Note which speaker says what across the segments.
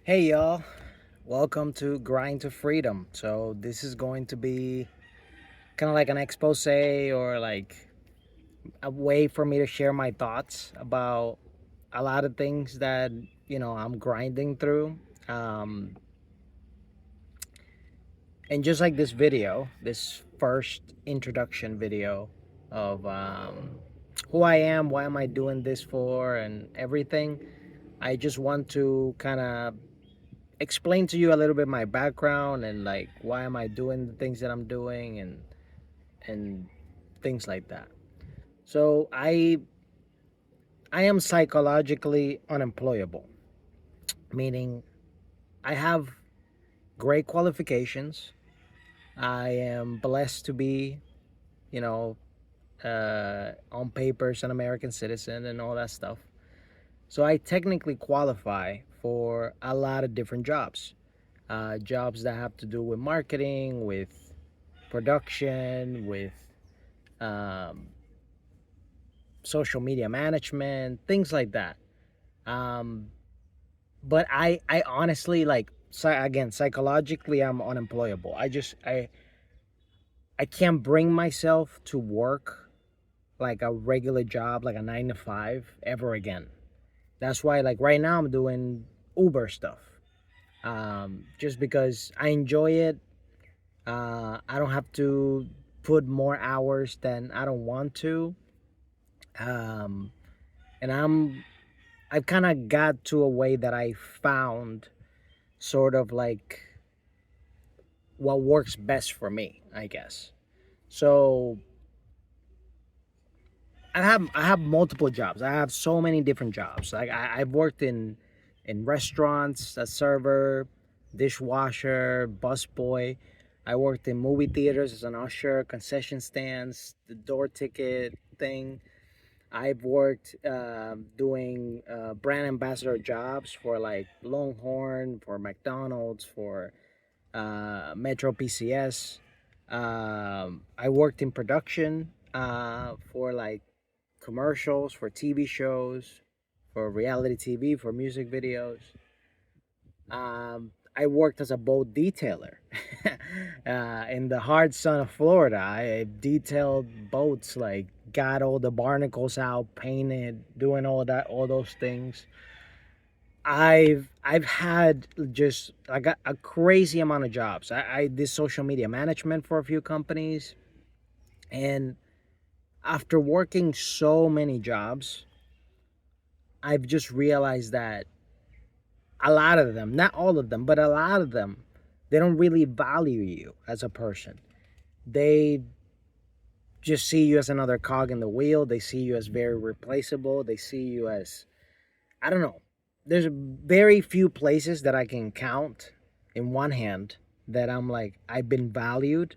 Speaker 1: Hey y'all, welcome to Grind to Freedom. So this is going to be kind of like an expose or like a way for me to share my thoughts about a lot of things that I'm grinding through. Um, and just like this video, this first introduction video of who I am, why am I doing this for, and everything. I just want to kind of explain to you a little bit my background and like why am I doing the things that I'm doing and things like that. So I am psychologically unemployable, meaning I have great qualifications. I am blessed to be, you know, on papers an American citizen and all that stuff. So I technically qualify for a lot of different jobs. Jobs that have to do with marketing, with production, with um, social media management, things like that. Um, but I honestly like, again, psychologically, I'm unemployable. I can't bring myself to work like a regular job, like a 9 to 5, ever again. That's why, like right now, I'm doing Uber stuff. Just because I enjoy it. I don't have to put more hours than I don't want to. Um, and I've kind of got to a way that I found sort of like what works best for me, I guess. So I have multiple jobs. I have so many different jobs. Like I've worked in restaurants, a server, dishwasher, busboy. I worked in movie theaters as an usher, concession stands, the door ticket thing. I've worked doing brand ambassador jobs for like Longhorn, for McDonald's, for Metro PCS. I worked in production for like commercials, for TV shows, for reality TV, for music videos. I worked as a boat detailer in the hard sun of Florida. I detailed boats, like got all the barnacles out, painted, doing all that, all those things. I've had just I got a crazy amount of jobs. I did social media management for a few companies, and after working so many jobs, I've just realized that a lot of them, not all of them, but a lot of them, they don't really value you as a person. They just see you as another cog in the wheel. They see you as very replaceable. They see you as, I don't know. There's very few places that I can count in one hand that I'm like, I've been valued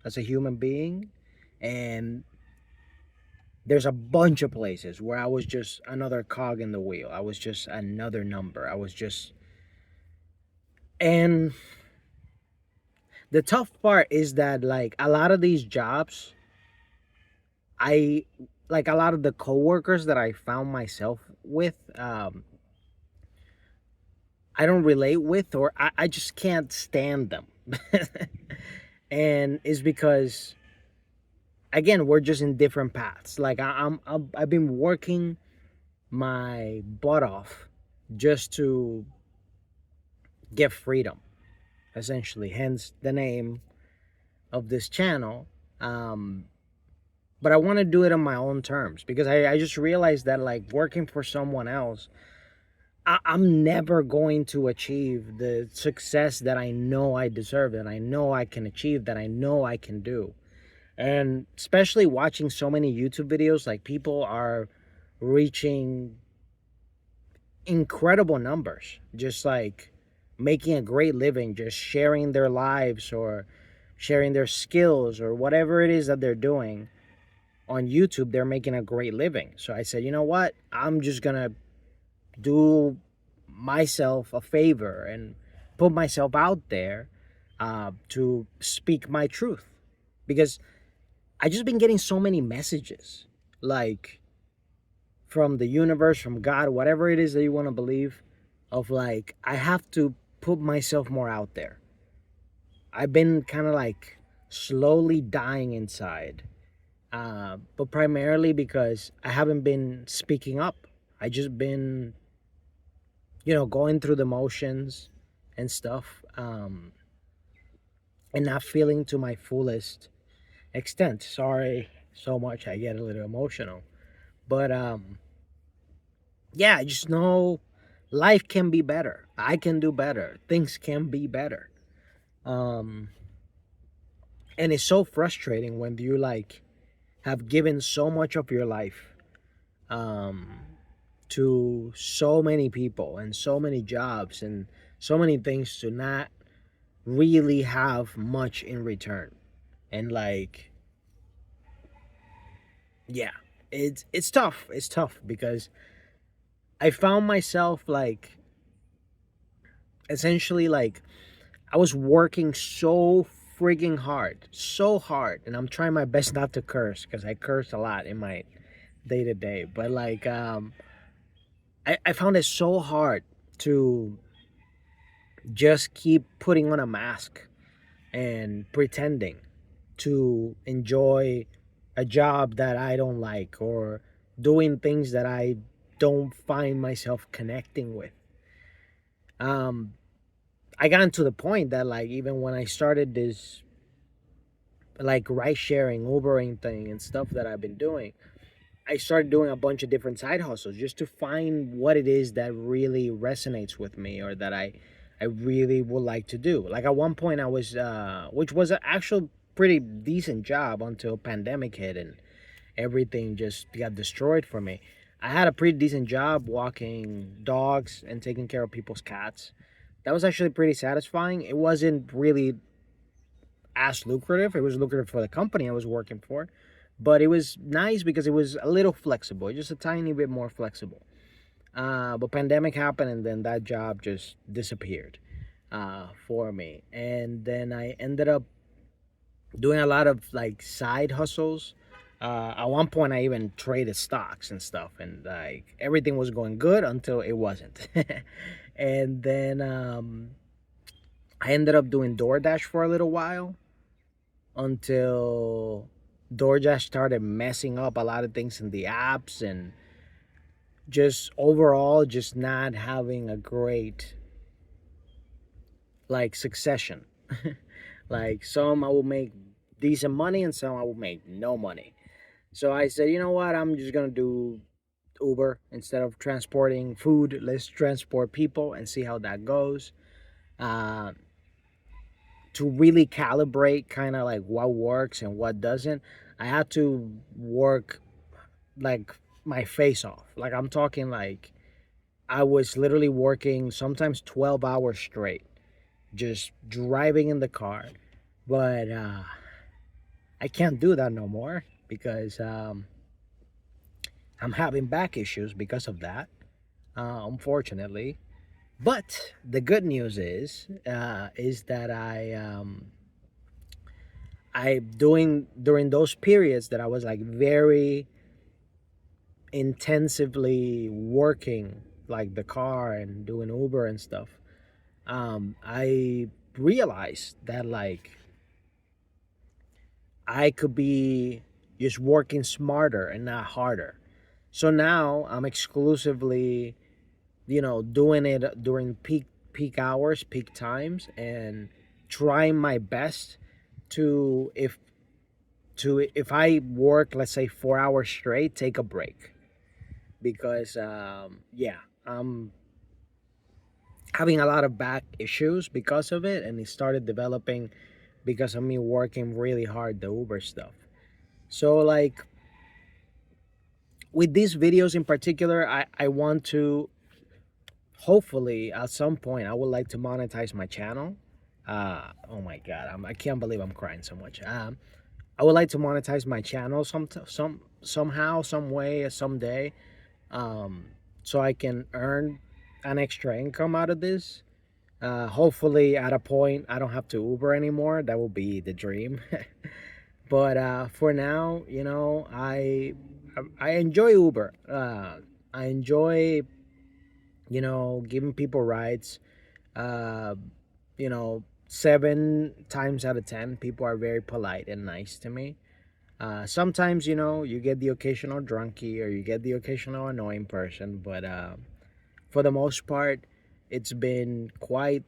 Speaker 1: as a human being. And there's a bunch of places where I was just another cog in the wheel. I was just another number. I was just, and the tough part is that like a lot of these jobs, I like a lot of the coworkers that I found myself with, I don't relate with, or I just can't stand them. And it's because again, we're just in different paths. Like I've been working my butt off just to get freedom, essentially. Hence the name of this channel. Um, but I want to do it on my own terms because I just realized that like working for someone else, I'm never going to achieve the success that I know I deserve, that I know I can achieve, that I know I can do. And especially watching so many YouTube videos, like people are reaching incredible numbers, just like making a great living, just sharing their lives or sharing their skills or whatever it is that they're doing on YouTube. They're making a great living. So I said, you know what? I'm just going to do myself a favor and put myself out there to speak my truth, because I just been getting so many messages, like from the universe, from God, whatever it is that you want to believe, of like I have to put myself more out there. I've been kind of like slowly dying inside, but primarily because I haven't been speaking up. I just been, going through the motions and stuff, and not feeling to my fullest extent. Sorry so much. I get a little emotional, but yeah, I just know life can be better. I can do better. Things can be better. Um, and it's so frustrating when you like have given so much of your life um, to so many people and so many jobs and so many things to not really have much in return. And like, yeah, it's tough. It's tough because I found myself like essentially like I was working so frigging hard, so hard, and I'm trying my best not to curse because I curse a lot in my day to day. But like, I found it so hard to just keep putting on a mask and pretending to enjoy a job that I don't like or doing things that I don't find myself connecting with. Um, I got to the point that like even when I started this like ride sharing, Ubering thing and stuff that I've been doing, I started doing a bunch of different side hustles just to find what it is that really resonates with me or that I really would like to do. Like at one point I was which was an actual pretty decent job until pandemic hit and everything just got destroyed for me. I had a pretty decent job walking dogs and taking care of people's cats. That was actually pretty satisfying. It wasn't really as lucrative. It was lucrative for the company I was working for, but it was nice because it was a little flexible, just a tiny bit more flexible. But pandemic happened, and then that job just disappeared for me. And then I ended up doing a lot of like side hustles. At one point, I even traded stocks and stuff, and like everything was going good until it wasn't. And then I ended up doing DoorDash for a little while until DoorDash started messing up a lot of things in the apps and just overall just not having a great like succession. Like some I will make decent money and some I will make no money. So I said, you know what, I'm just gonna do Uber instead of transporting food. Let's transport people and see how that goes. Uh, to really calibrate kind of like what works and what doesn't, I had to work like my face off. Like I'm talking like I was literally working sometimes 12 hours straight, just driving in the car. But I can't do that no more because I'm having back issues because of that, unfortunately. But the good news is that I doing during those periods that I was like very intensively working like the car and doing Uber and stuff. I realized that like I could be just working smarter and not harder. So now I'm exclusively, doing it during peak hours, peak times, and trying my best to if I work, let's say 4 hours straight, take a break because yeah, I'm having a lot of back issues because of it, and it started developing because of me working really hard the Uber stuff. So like with these videos in particular, I want to hopefully at some point I would like to monetize my channel. Oh my god, I can't believe I'm crying so much. I would like to monetize my channel somehow, some way, someday, um, so I can earn an extra income out of this. Hopefully, at a point, I don't have to Uber anymore. That will be the dream. But for now, I enjoy Uber. I enjoy giving people rides. uh, 7 times out of 10 people are very polite and nice to me. Sometimes, you get the occasional drunkie or you get the occasional annoying person, but for the most part, it's been quite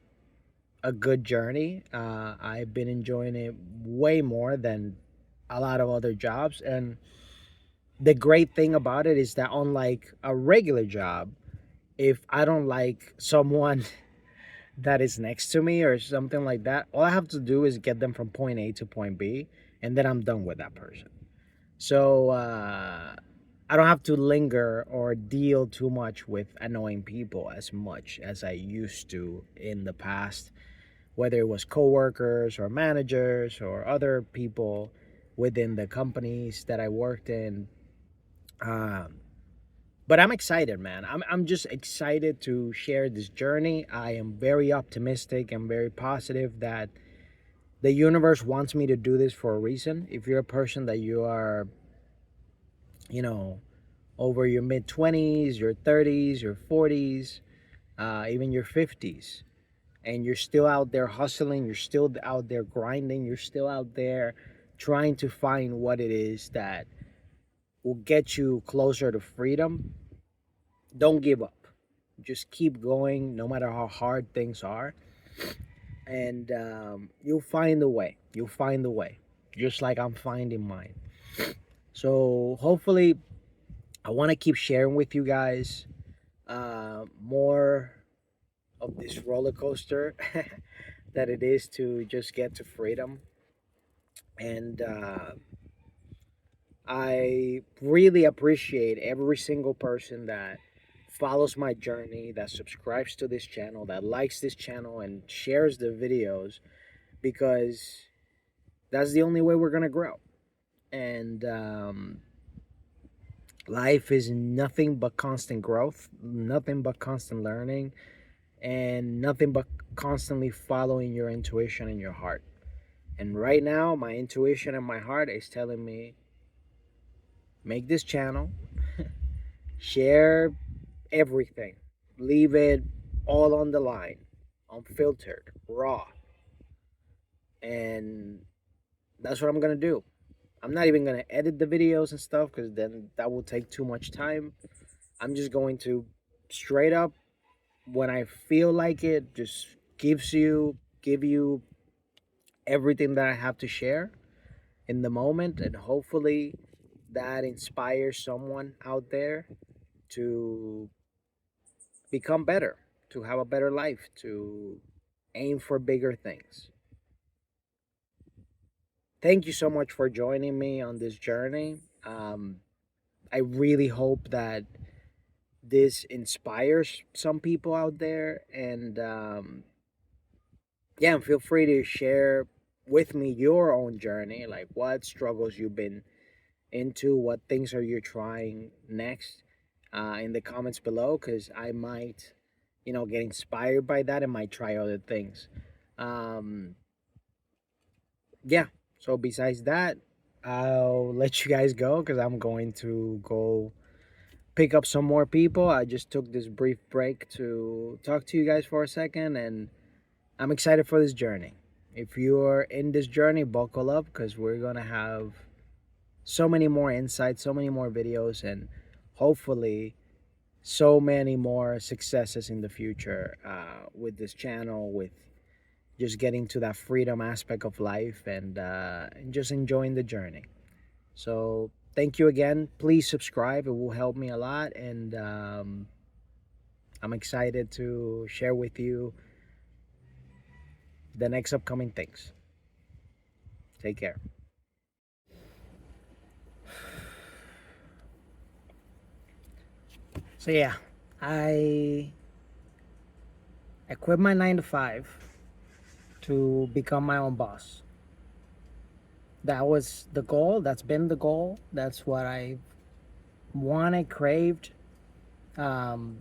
Speaker 1: a good journey. I've been enjoying it way more than a lot of other jobs. And the great thing about it is that, unlike a regular job, if I don't like someone that is next to me or something like that, all I have to do is get them from point A to point B, and then I'm done with that person. So I don't have to linger or deal too much with annoying people as much as I used to in the past, whether it was coworkers or managers or other people within the companies that I worked in. Um, but I'm excited, man. I'm just excited to share this journey. I am very optimistic and very positive that the universe wants me to do this for a reason. If you're a person that you are, you know, over your mid 20s, your 30s, your 40s, even your 50s, and you're still out there hustling, you're still out there grinding, you're still out there trying to find what it is that will get you closer to freedom, don't give up. Just keep going no matter how hard things are. And you'll find a way. You'll find a way. Just like I'm finding mine. So hopefully, I want to keep sharing with you guys more of this roller coaster that it is to just get to freedom. And I really appreciate every single person that follows my journey, that subscribes to this channel, that likes this channel, and shares the videos, because that's the only way we're going to grow. And life is nothing but constant growth, nothing but constant learning, and nothing but constantly following your intuition and your heart. And right now, my intuition and my heart is telling me, make this channel, share everything, leave it all on the line, unfiltered, raw. And that's what I'm going to do. I'm not even going to edit the videos and stuff, because then that will take too much time. I'm just going to straight up, when I feel like it, just give you everything that I have to share in the moment, and hopefully that inspires someone out there to become better, to have a better life, to aim for bigger things. Thank you so much for joining me on this journey. I really hope that this inspires some people out there. And yeah, feel free to share with me your own journey, like what struggles you've been into, what things are you trying next, in the comments below, because I might, get inspired by that and might try other things. Um, yeah. So besides that, I'll let you guys go because I'm going to go pick up some more people. I just took this brief break to talk to you guys for a second, and I'm excited for this journey. If you're in this journey, buckle up, because we're going to have so many more insights, so many more videos, and hopefully so many more successes in the future, with this channel, with just getting to that freedom aspect of life, and just enjoying the journey. So thank you again. Please subscribe. It will help me a lot. And I'm excited to share with you the next upcoming things. Take care. So yeah, I I quit my 9 to 5 to become my own boss. That was the goal. That's been the goal. That's what I wanted, craved. Um,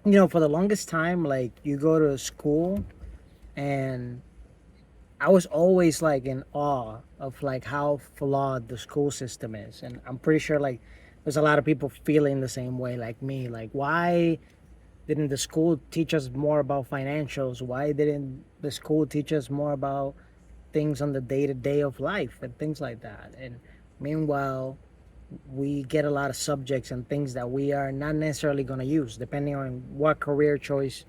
Speaker 1: for the longest time, like, you go to school, and I was always like in awe of like how flawed the school system is. And I'm pretty sure like there's a lot of people feeling the same way like me. Like, why Didn't the school teach us more about financials? Why didn't the school teach us more about things on the day to day of life and things like that? And meanwhile, we get a lot of subjects and things that we are not necessarily going to use, depending on what career choice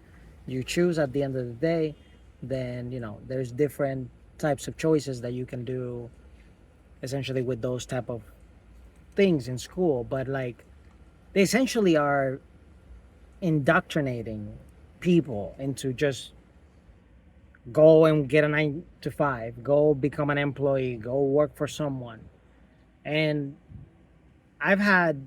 Speaker 1: you choose at the end of the day. Then, there's different types of choices that you can do essentially with those type of things in school. But like, they essentially are indoctrinating people into just go and get a 9 to 5, go become an employee, go work for someone. And I've had,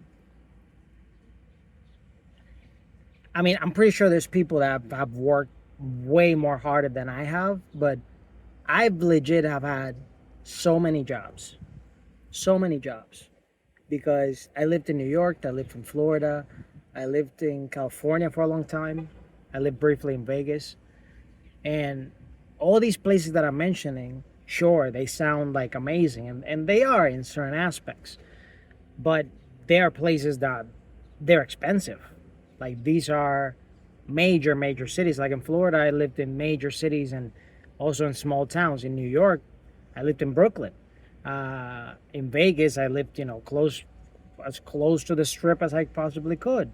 Speaker 1: I mean, I'm pretty sure there's people that have worked way more harder than I have, but I've legit have had so many jobs, so many jobs, because I lived in New York, I lived in Florida, I lived in California for a long time, I lived briefly in Vegas, and all these places that I'm mentioning, sure, they sound like amazing, and they are in certain aspects, but they are places that they're expensive. Like, these are major cities. Like in Florida, I lived in major cities and also in small towns. In New York, I lived in Brooklyn. In Vegas, I lived, as close to the strip as I possibly could.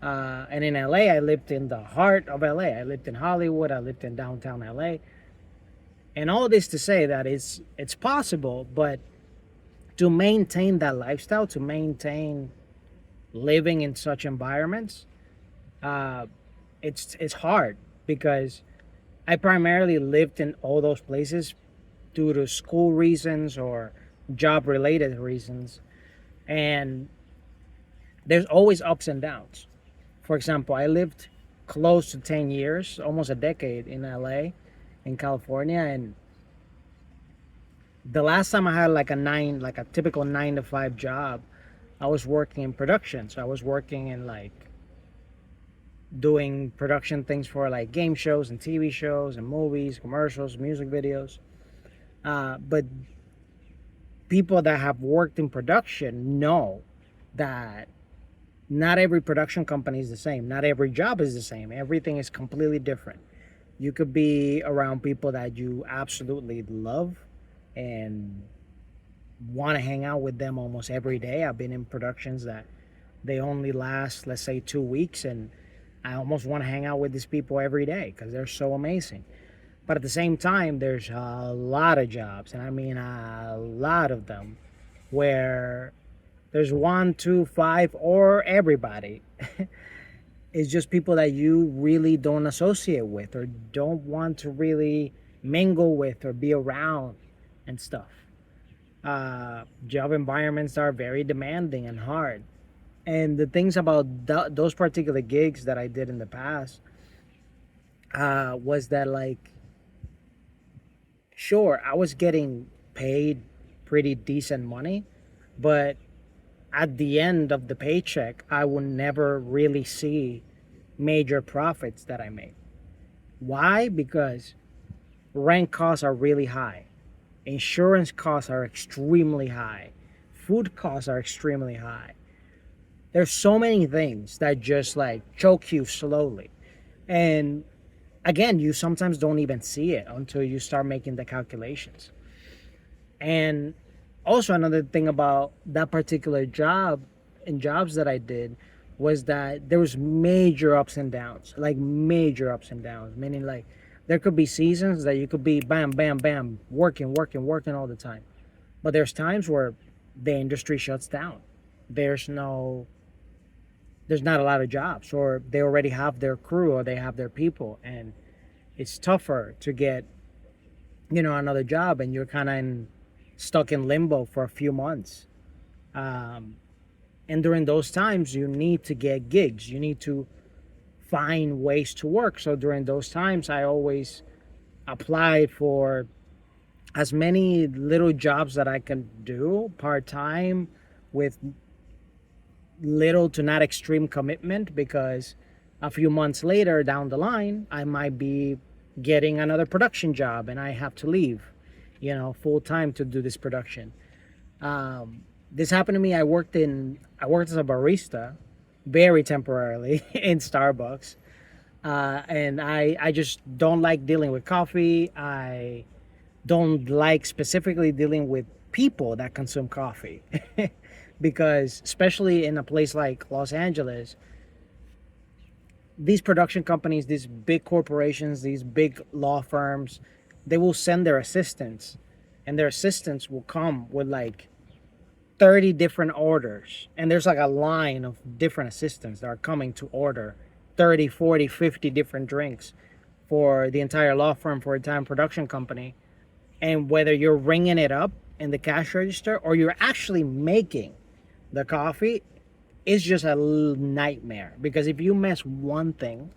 Speaker 1: And in LA, I lived in the heart of LA. I lived in Hollywood. I lived in downtown LA. And all this to say that it's possible, but to maintain that lifestyle, to maintain living in such environments, uh, it's hard, because I primarily lived in all those places due to school reasons or job related reasons, and there's always ups and downs. For example, I lived close to 10 years, almost a decade, in LA, in California, and the last time I had like a typical 9 to 5 job, I was working in production. So I was working in like doing production things for like game shows and TV shows and movies, commercials, music videos. But people that have worked in production know that not every production company is the same. Not every job is the same. Everything is completely different. You could be around people that you absolutely love and want to hang out with them almost every day. I've been in productions that they only last, let's say, 2 weeks, and I almost want to hang out with these people every day because they're so amazing. But at the same time, there's a lot of jobs, and I mean a lot of them, where there's one, two, five, or everybody. It's just people that you really don't associate with or don't want to really mingle with or be around and stuff. Job environments are very demanding and hard. And the things about those particular gigs that I did in the past, was that, like, sure, I was getting paid pretty decent money, but at the end of the paycheck, I would never really see major profits that I made. Why? Because rent costs are really high, insurance costs are extremely high, food costs are extremely high. There's so many things that just like choke you slowly. And again, you sometimes don't even see it until you start making the calculations. And also, another thing about that particular job and jobs that I did was that there was major ups and downs, like major ups and downs, meaning like there could be seasons that you could be bam, bam, bam, working all the time. But there's times where the industry shuts down. There's no, there's not a lot of jobs, or they already have their crew or they have their people, and it's tougher to get, another job, and you're kind of stuck in limbo for a few months. Um, and during those times, you need to get gigs. You need to find ways to work. So during those times, I always applied for as many little jobs that I can do part time with little to not extreme commitment, because a few months later down the line, I might be getting another production job and I have to leave, full time to do this production. This happened to me. I worked as a barista very temporarily in Starbucks. And I just don't like dealing with coffee. I don't like specifically dealing with people that consume coffee. Because especially in a place like Los Angeles, these production companies, these big corporations, these big law firms, they will send their assistants, and their assistants will come with like 30 different orders. And there's like a line of different assistants that are coming to order 30, 40, 50 different drinks for the entire law firm, for a time production company. And whether you're ringing it up in the cash register or you're actually making the coffee, it's just a nightmare. Because if you mess one thing,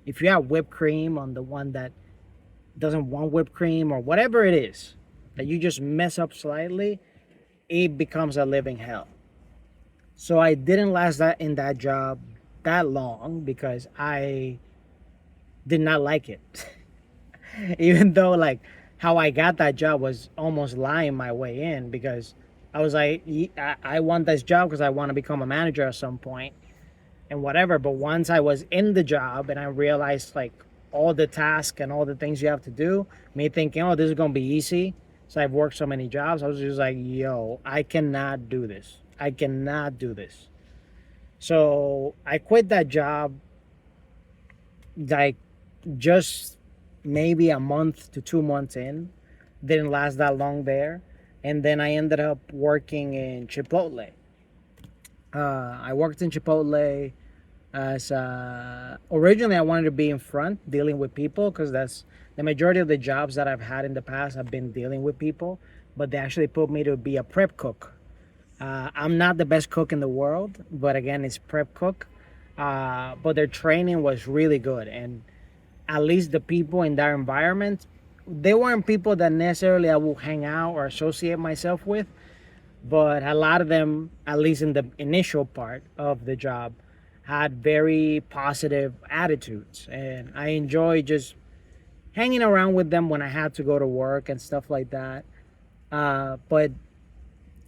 Speaker 1: if you have whipped cream on the one that doesn't want whipped cream, or whatever it is that you just mess up slightly, it becomes a living hell. So I didn't last that in that job that long because I did not like it. Even though like how I got that job was almost lying my way in, because I was like, I want this job because I want to become a manager at some point and whatever. But once I was in the job and I realized like all the tasks and all the things you have to do, me thinking, oh, this is gonna be easy. So I've worked so many jobs. I was just like, yo, I cannot do this. I cannot do this. So I quit that job like just maybe a month to 2 months in. Didn't last that long there. And then I ended up working in Chipotle. I worked in Chipotle as originally I wanted to be in front dealing with people, because that's the majority of the jobs that I've had in the past have been dealing with people. But they actually put me to be a prep cook. I'm not the best cook in the world, but again, it's prep cook. But their training was really good, and at least the people in that environment, they weren't people that necessarily I will hang out or associate myself with, but a lot of them, at least in the initial part of the job, had very positive attitudes, and I enjoy just hanging around with them when I had to go to work and stuff like that. But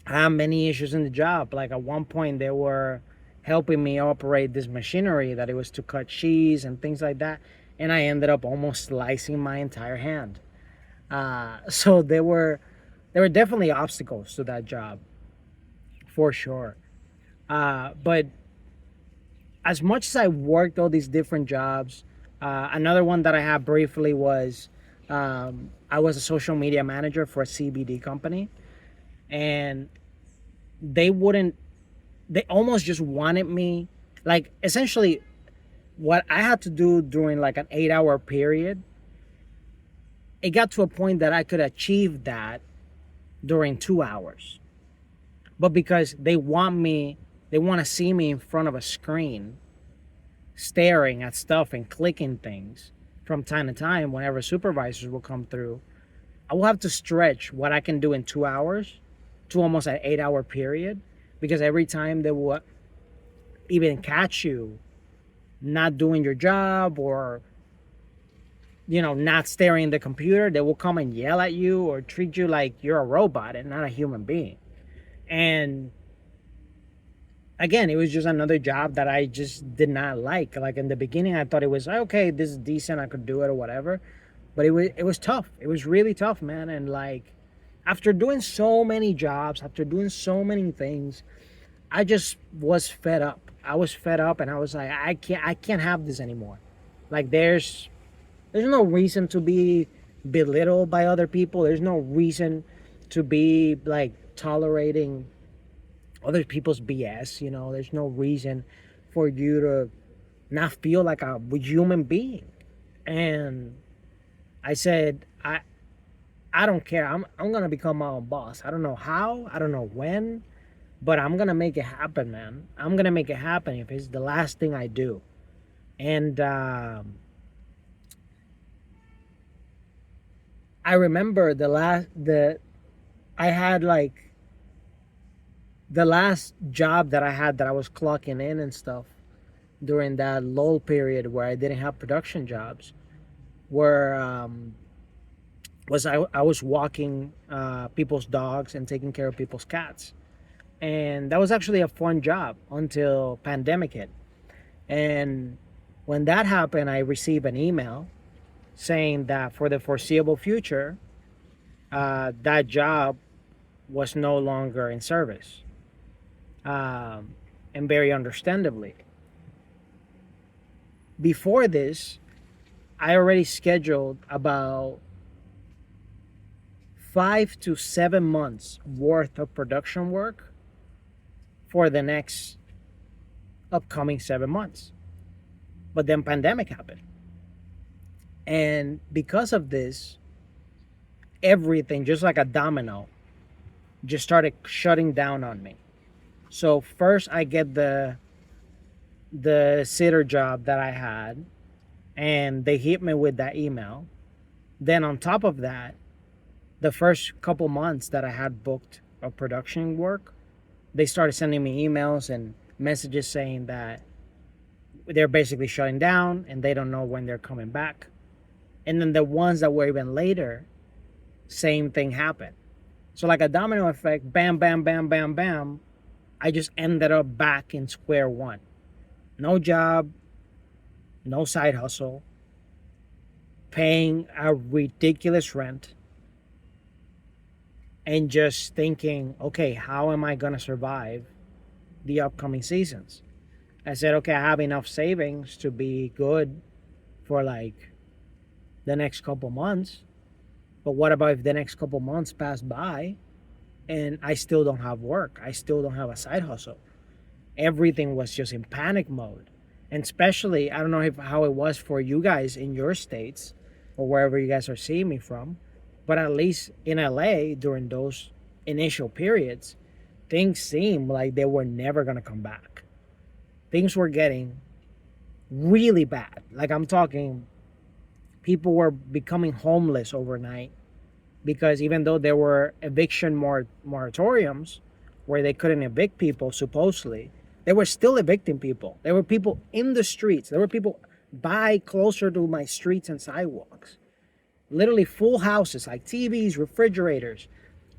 Speaker 1: I had many issues in the job. Like at one point, they were helping me operate this machinery that it was to cut cheese and things like that, and I ended up almost slicing my entire hand. So there were definitely obstacles to that job for sure. But as much as I worked all these different jobs, another one that I had briefly was I was a social media manager for a CBD company, and they wouldn't, they almost just wanted me, like essentially what I had to do during like an 8 hour period, it got to a point that I could achieve that during 2 hours. But because they want me, they want to see me in front of a screen staring at stuff and clicking things from time to time whenever supervisors will come through, I will have to stretch what I can do in 2 hours to almost an 8 hour period, because every time they will even catch you not doing your job, or not staring at the computer, they will come and yell at you or treat you like you're a robot and not a human being. And again, it was just another job that I just did not like. Like in the beginning, I thought it was okay, this is decent, I could do it or whatever. But it was tough. It was really tough, man. And like after doing so many jobs, after doing so many things, I just was fed up. I was fed up, and I was like, I can't have this anymore. Like there's no reason to be belittled by other people. There's no reason to be like tolerating other people's BS. There's no reason for you to not feel like a human being. And I said, I don't care. I'm gonna become my own boss. I don't know how. I don't know when, but I'm gonna make it happen, man. I'm gonna make it happen if it's the last thing I do. And I remember I had like the last job that I had that I was clocking in and stuff during that lull period where I didn't have production jobs, where I was walking people's dogs and taking care of people's cats. And that was actually a fun job until pandemic hit. And when that happened, I received an email saying that for the foreseeable future, that job was no longer in service. Um, and very understandably, before this, I already scheduled about 5 to 7 months worth of production work for the next upcoming 7 months. But then pandemic happened. And because of this, everything, just like a domino, just started shutting down on me. So first I get the sitter job that I had, and they hit me with that email. Then on top of that, the first couple months that I had booked of production work, they started sending me emails and messages saying that they're basically shutting down and they don't know when they're coming back. And then the ones that were even later, same thing happened. So like a domino effect, bam, bam, bam, bam, bam, I just ended up back in square one. No job, no side hustle, paying a ridiculous rent, and just thinking, okay, how am I going to survive the upcoming seasons? I said, okay, I have enough savings to be good for like the next couple months. But what about if the next couple months pass by and I still don't have work? I still don't have a side hustle. Everything was just in panic mode. And especially, I don't know how it was for you guys in your states or wherever you guys are seeing me from, but at least in LA during those initial periods, things seemed like they were never going to come back. Things were getting really bad. Like I'm talking, people were becoming homeless overnight because even though there were eviction moratoriums where they couldn't evict people, supposedly, they were still evicting people. There were people in the streets. There were people by closer to my streets and sidewalks. Literally full houses, like TVs, refrigerators,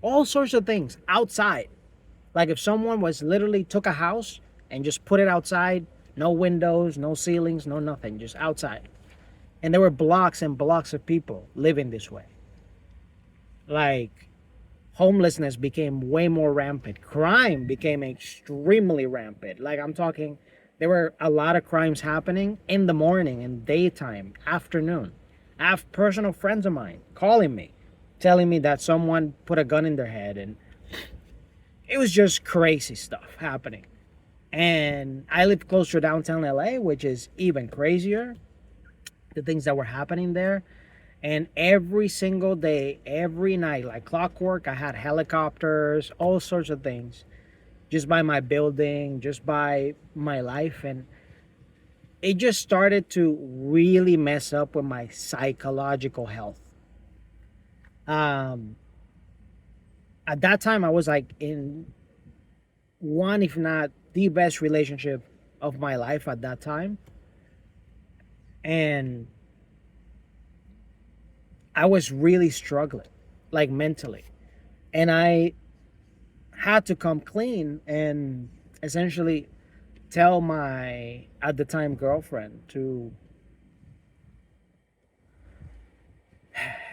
Speaker 1: all sorts of things outside. Like if someone was literally took a house and just put it outside, no windows, no ceilings, no nothing, just outside. And there were blocks and blocks of people living this way. Like homelessness became way more rampant. Crime became extremely rampant. Like I'm talking, there were a lot of crimes happening in the morning, in daytime, afternoon. I have personal friends of mine calling me, telling me that someone put a gun in their head, and it was just crazy stuff happening. And I live close to downtown LA, which is even crazier. The things that were happening there. And every single day, every night, like clockwork, I had helicopters, all sorts of things, just by my building, just by my life. And it just started to really mess up with my psychological health. Um, at that time, I was like in one, if not the best relationship of my life at that time. And I was really struggling, like mentally. And I had to come clean and essentially tell my, at the time, girlfriend to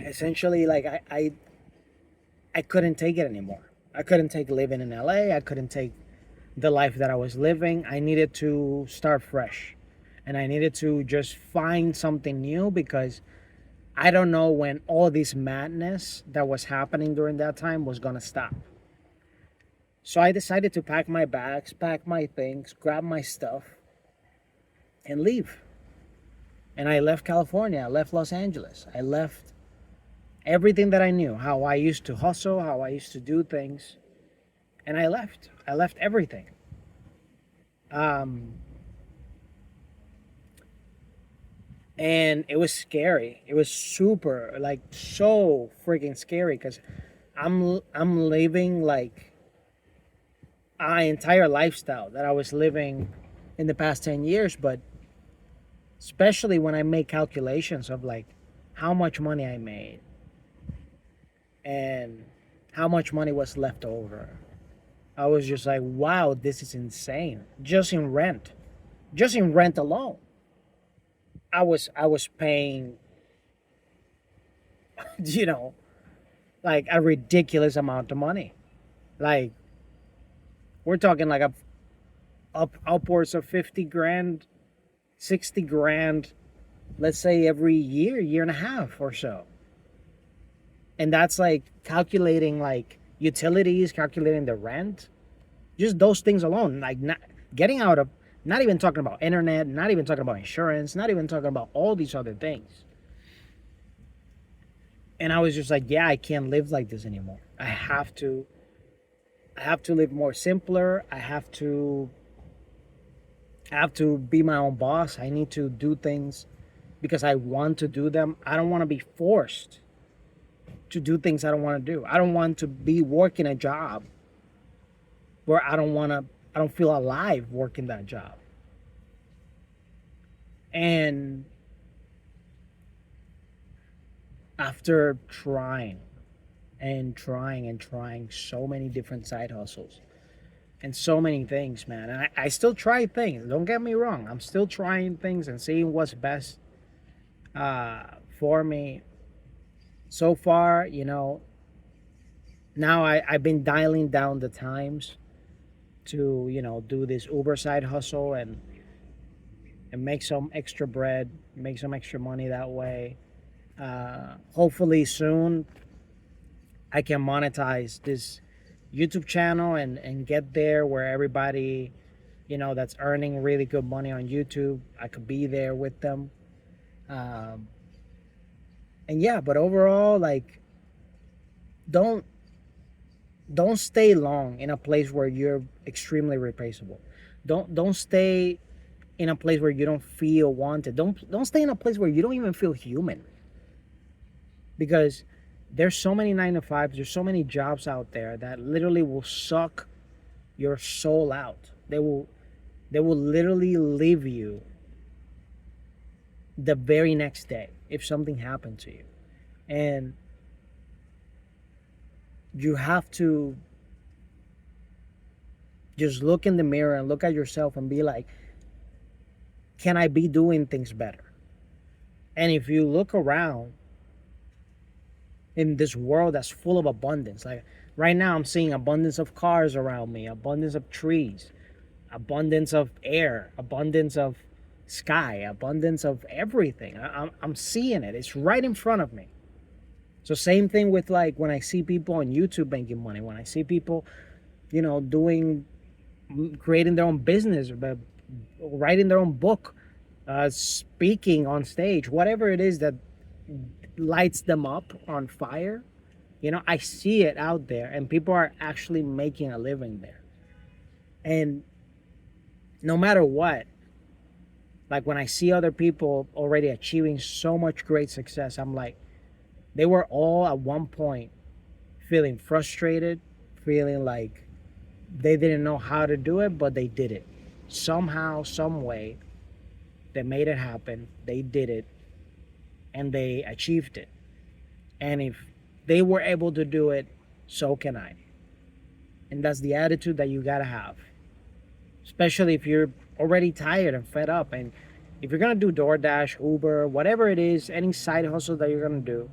Speaker 1: essentially, like, I couldn't take it anymore. I couldn't take living in LA. I couldn't take the life that I was living. I needed to start fresh. And I needed to just find something new because I don't know when all this madness that was happening during that time was going to stop. So I decided to pack my bags, pack my things, grab my stuff, and leave. And I left California. I left Los Angeles. I left everything that I knew, how I used to hustle, how I used to do things. And I left. I left everything. Um, and it was scary. It was super, like, so freaking scary because I'm living like an entire lifestyle that I was living in the past 10 years, but especially when I make calculations of like how much money I made and how much money was left over, I was just like, wow, this is insane. Just in rent. Just in rent alone, I was paying, you know, like a ridiculous amount of money. Like we're talking like a upwards of 50 grand, 60 grand, let's say every year and a half or so. And that's like calculating like utilities, calculating the rent, just those things alone, like not getting out of, not even talking about internet, not even talking about insurance, not even talking about all these other things. And I was just like, yeah, I can't live like this anymore. I have to live more simpler. I have to be my own boss. I need to do things because I want to do them. I don't want to be forced to do things I don't want to do. I don't want to be working a job where I don't feel alive working that job. And after trying and trying and trying so many different side hustles and so many things, man, and I still try things. Don't get me wrong. I'm still trying things and seeing what's best uh, for me. So far, now I've been dialing down the times to, do this Uber side hustle and make some extra bread, make some extra money that way. Hopefully soon I can monetize this YouTube channel and get there where everybody, that's earning really good money on YouTube, I could be there with them. Um, and yeah, but overall, like, don't don't stay long in a place where you're extremely replaceable. Don't stay in a place where you don't feel wanted. Don't stay in a place where you don't even feel human. Because there's so many 9 to 5s, there's so many jobs out there that literally will suck your soul out. They will literally leave you the very next day if something happened to you. And you have to just look in the mirror and look at yourself and be like, can I be doing things better? And if you look around in this world that's full of abundance, like right now I'm seeing abundance of cars around me, abundance of trees, abundance of air, abundance of sky, abundance of everything. I'm seeing it. It's right in front of me. So same thing with like when I see people on YouTube making money, when I see people, doing, creating their own business, but writing their own book, speaking on stage, whatever it is that lights them up on fire. I see it out there and people are actually making a living there. And no matter what, like when I see other people already achieving so much great success, I'm like, they were all at one point feeling frustrated, feeling like they didn't know how to do it, but they did it. Somehow, some way, they made it happen. They did it and they achieved it. And if they were able to do it, so can I. And that's the attitude that you gotta have. Especially if you're already tired and fed up. And if you're gonna do DoorDash, Uber, whatever it is, any side hustle that you're gonna do,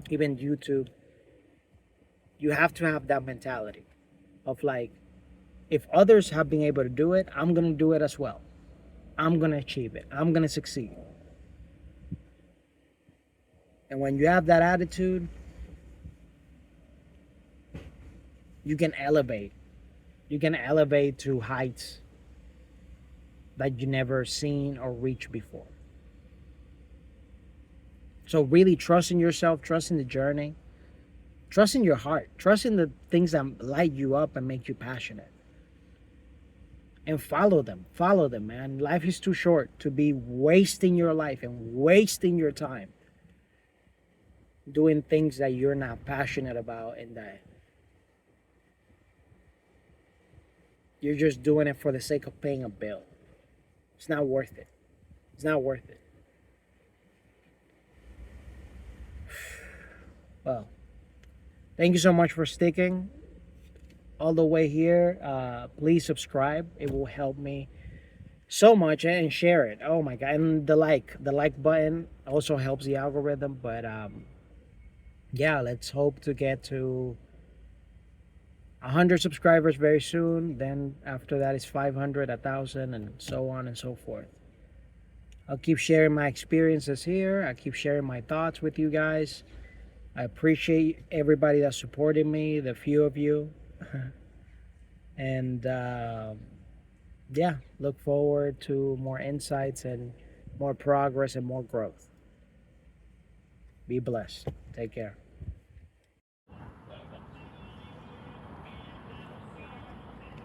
Speaker 1: even YouTube, you have to have that mentality of like, if others have been able to do it, I'm gonna do it as well. I'm gonna achieve it. I'm gonna succeed. And when you have that attitude, you can elevate. You can elevate to heights that you never seen or reached before. So really trust in yourself, trust in the journey, trust in your heart, trust in the things that light you up and make you passionate. And follow them, man. Life is too short to be wasting your life and wasting your time doing things that you're not passionate about and that you're just doing it for the sake of paying a bill. It's not worth it. It's not worth it. Well, thank you so much for sticking all the way here. Please subscribe. It will help me so much and share it. Oh my god. And the like button also helps the algorithm. But yeah, let's hope to get to 100 subscribers very soon. Then after that is 500, 1,000, and so on and so forth. I'll keep sharing my experiences here. I keep sharing my thoughts with you guys. I appreciate everybody that's supporting me, the few of you. And yeah, look forward to more insights and more progress and more growth. Be blessed. Take care.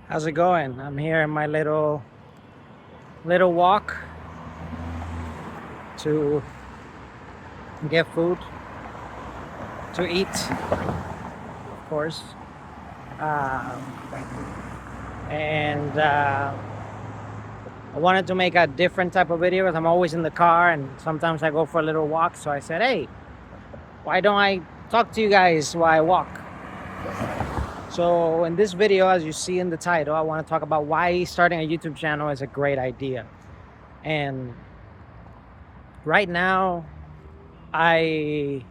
Speaker 1: How's it going? I'm here in my little walk to get food to eat, of course. Um, and I wanted to make a different type of video because I'm always in the car and sometimes I go for a little walk. So I said, hey, why don't I talk to you guys while I walk? So in this video, as you see in the title, I want to talk about why starting a YouTube channel is a great idea. And right now, I'm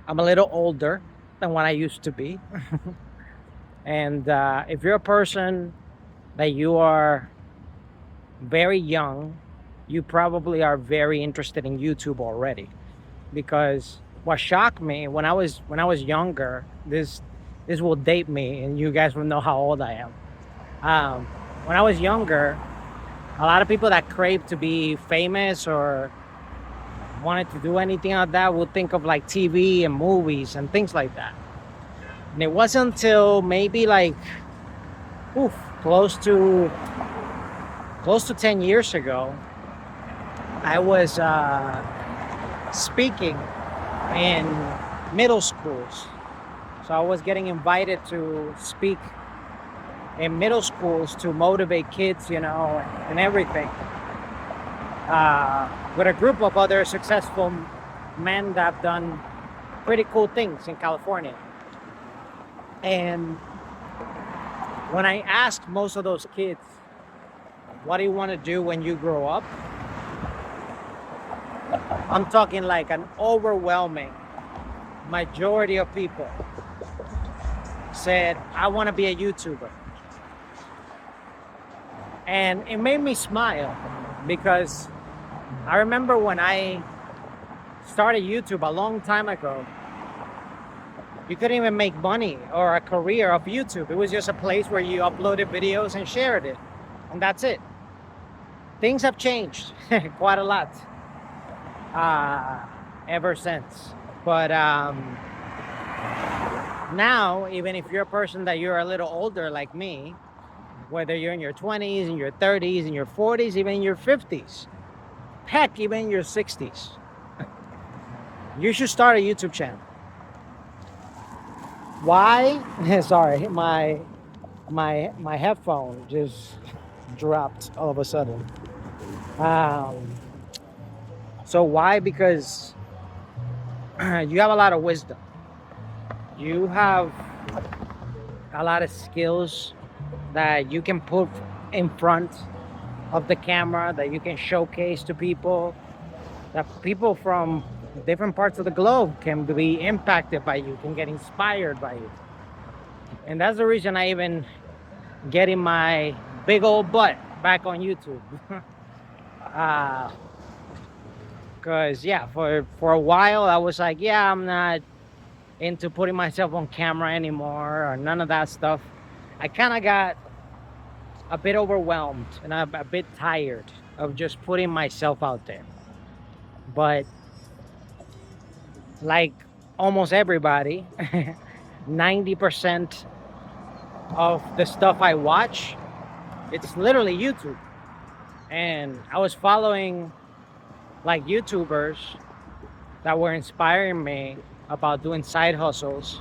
Speaker 1: a little older than what I used to be. And if you're a person that you are very young, you probably are very interested in YouTube already. Because what shocked me when I was younger, this will date me, and you guys will know how old I am. When I was younger, a lot of people that crave to be famous or wanted to do anything like that would think of like TV and movies and things like that. And it wasn't until maybe like close to 10 years ago, I was speaking in middle schools. So I was getting invited to speak in middle schools to motivate kids, and everything. With a group of other successful men that have done pretty cool things in California. And when I asked most of those kids, what do you want to do when you grow up? I'm talking like an overwhelming majority of people said, I want to be a YouTuber. And it made me smile because I remember when I started YouTube a long time ago, you couldn't even make money or a career off YouTube. It was just a place where you uploaded videos and shared it. And that's it. Things have changed quite a lot ever since. But now, even if you're a person that you're a little older like me, whether you're in your 20s, in your 30s, in your 40s, even in your 50s, heck, even in your 60s, you should start a YouTube channel. Why? Sorry, my headphone just dropped all of a sudden. So why? Because you have a lot of wisdom. You have a lot of skills that you can put in front of the camera, that you can showcase to people, that people from different parts of the globe can be impacted by you, can get inspired by you. And that's the reason I even getting my big old butt back on YouTube. Because yeah, for a while I was like, yeah, I'm not into putting myself on camera anymore or none of that stuff. I kind of got a bit overwhelmed and I'm a bit tired of just putting myself out there. But like almost everybody, 90% of the stuff I watch, it's literally YouTube. And I was following like YouTubers that were inspiring me about doing side hustles,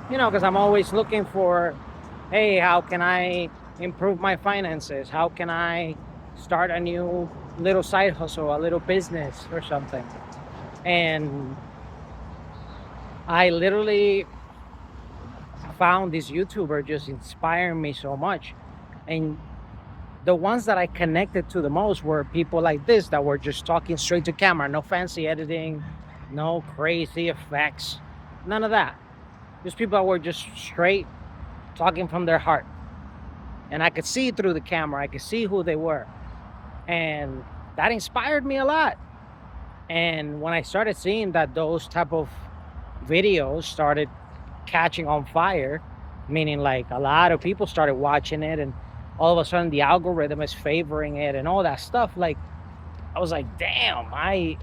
Speaker 1: because I'm always looking for, hey, how can I improve my finances? How can I start a new little side hustle, a little business or something? And I literally found this YouTuber just inspiring me so much. And the ones that I connected to the most were people like this that were just talking straight to camera, no fancy editing, no crazy effects, none of that. Just people that were just straight talking from their heart. And I could see through the camera, I could see who they were. And that inspired me a lot. And when I started seeing that those type of videos started catching on fire, meaning like a lot of people started watching it, and all of a sudden the algorithm is favoring it and all that stuff, like I was like, damn, I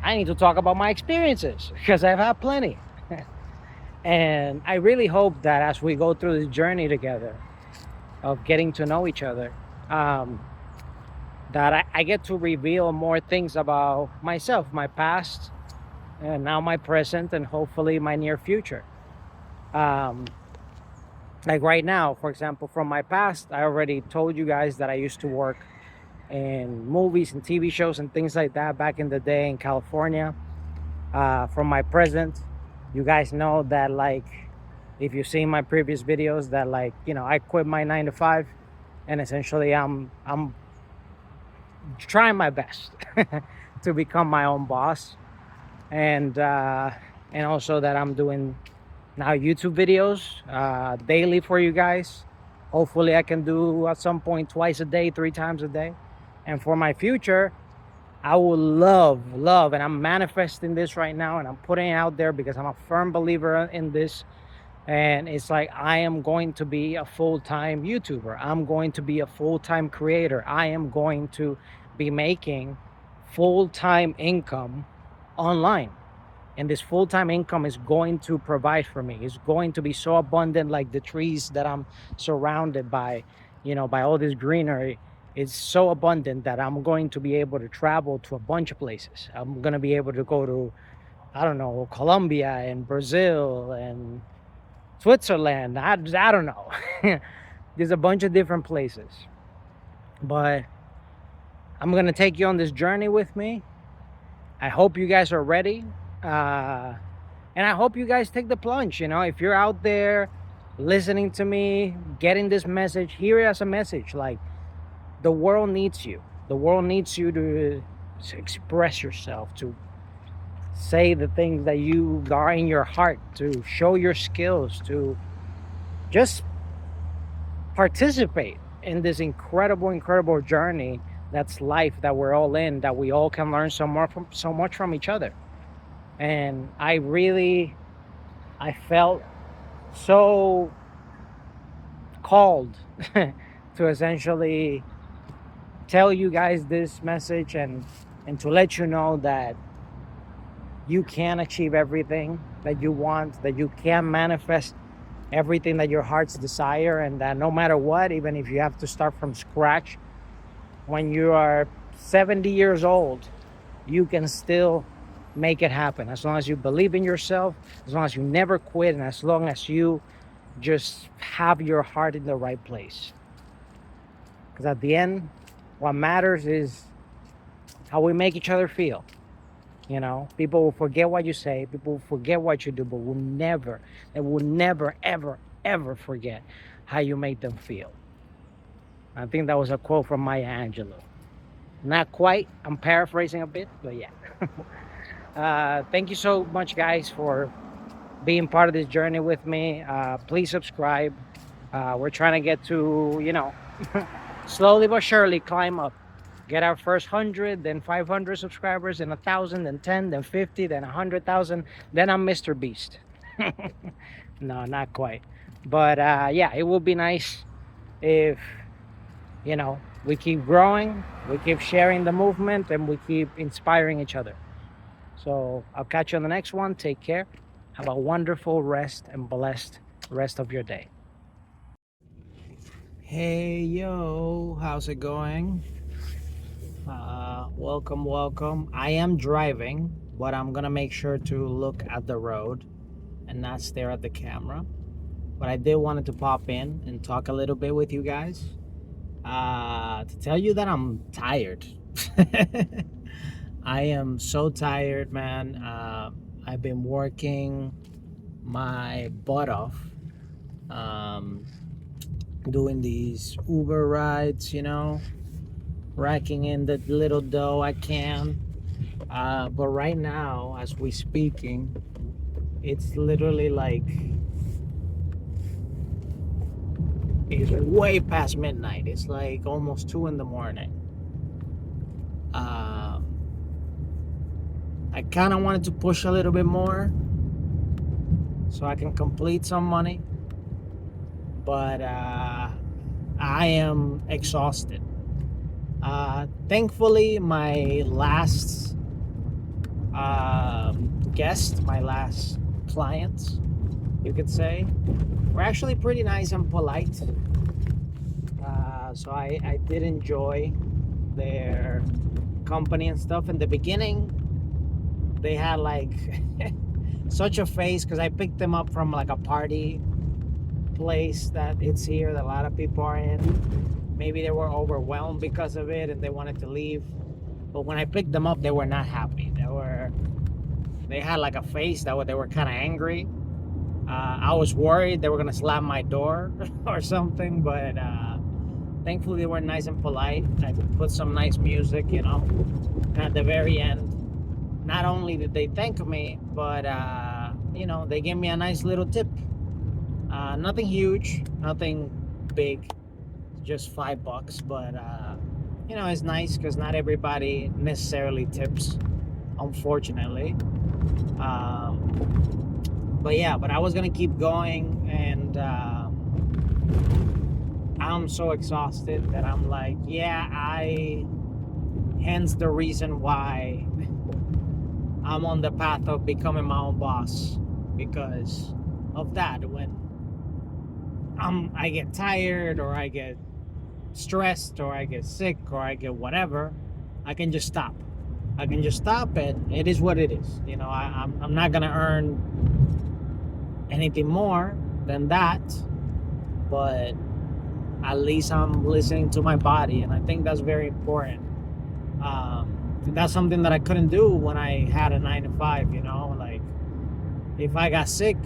Speaker 1: need to talk about my experiences because I've had plenty. And I really hope that as we go through this journey together of getting to know each other, that I get to reveal more things about myself, my past, and now my present, and hopefully my near future. Um, like right now, for example, from my past, I already told you guys that I used to work in movies and TV shows and things like that back in the day in California. From my present, you guys know that, like, if you've seen my previous videos, that, like, you know, I quit my 9 to 5, and essentially I'm trying my best to become my own boss, and also that I'm doing now YouTube videos daily for you guys. Hopefully I can do at some point twice a day, 3 times a day. And for my future, I would love, and I'm manifesting this right now, and I'm putting it out there because I'm a firm believer in this. And it's like, I am going to be a full-time YouTuber. I'm going to be a full-time creator. I am going to be making full-time income online. And this full-time income is going to provide for me. It's going to be so abundant, like the trees that I'm surrounded by, you know, by all this greenery. It's so abundant that I'm going to be able to travel to a bunch of places. I'm going to be able to go to, I don't know, Colombia and Brazil and Switzerland. I don't know. There's a bunch of different places. But I'm going to take you on this journey with me. I hope you guys are ready. And I hope you guys take the plunge. You know, if you're out there listening to me, getting this message, hear it as a message. Like, the world needs you. The world needs you to express yourself, to say the things that you are in your heart, to show your skills, to just participate in this incredible journey that's life, that we're all in, that we all can learn so much from each other. And I felt so called to essentially tell you guys this message, and to let you know that you can achieve everything that you want, that you can manifest everything that your heart's desire, and that no matter what, even if you have to start from scratch when you are 70 years old, you can still make it happen, as long as you believe in yourself, as long as you never quit, and as long as you just have your heart in the right place. Because at the end, what matters is how we make each other feel. You know, people will forget what you say, people will forget what you do, but they will never, ever forget how you make them feel. I think that was a quote from Maya Angelou. Not quite, I'm paraphrasing a bit, but yeah. Thank you so much, guys, for being part of this journey with me. Please subscribe. We're trying to get to, you know, slowly but surely climb up. Get our first 100, then 500 subscribers, then 1,000, then 10, then 50, then 100,000. Then I'm Mr. Beast. No, not quite. But yeah, it would be nice if, you know, we keep growing, we keep sharing the movement, and we keep inspiring each other. So I'll catch you on the next one. Take care. Have a wonderful rest and blessed rest of your day. Hey, yo, how's it going? Welcome. I am driving, but I'm gonna make sure to look at the road and not stare at the camera. But I did wanted to pop in and talk a little bit with you guys, to tell you that I'm tired. I am so tired, man. I've been working my butt off. doing these Uber rides, racking in the little dough I can. But right now, as we speaking, it's literally like it's way past midnight. It's like almost 2 in the morning. Um, I kind of wanted to push a little bit more so I can complete some money, but I am exhausted. Thankfully, my last guest, my last clients, you could say, were actually pretty nice and polite. So I did enjoy their company and stuff. In the beginning, they had like such a face because I picked them up from like a party place that it's here that a lot of people are in. Maybe they were overwhelmed because of it and they wanted to leave. But when I picked them up, they were not happy. They had like a face that they were kind of angry. I was worried they were gonna slam my door or something, but thankfully they were nice and polite. I put some nice music, And at the very end, not only did they thank me, but they gave me a nice little tip. Nothing huge, nothing big, just $5. But it's nice because not everybody necessarily tips, unfortunately. But I was gonna keep going, and I'm so exhausted that I'm like, hence the reason why I'm on the path of becoming my own boss, because of that. When I get tired, or I get stressed, or I get sick, or I get whatever, I can just stop. And it is what it is. I'm not gonna earn anything more than that, but at least I'm listening to my body, and I think that's very important. That's something that I couldn't do when I had a 9 to 5. Like if I got sick,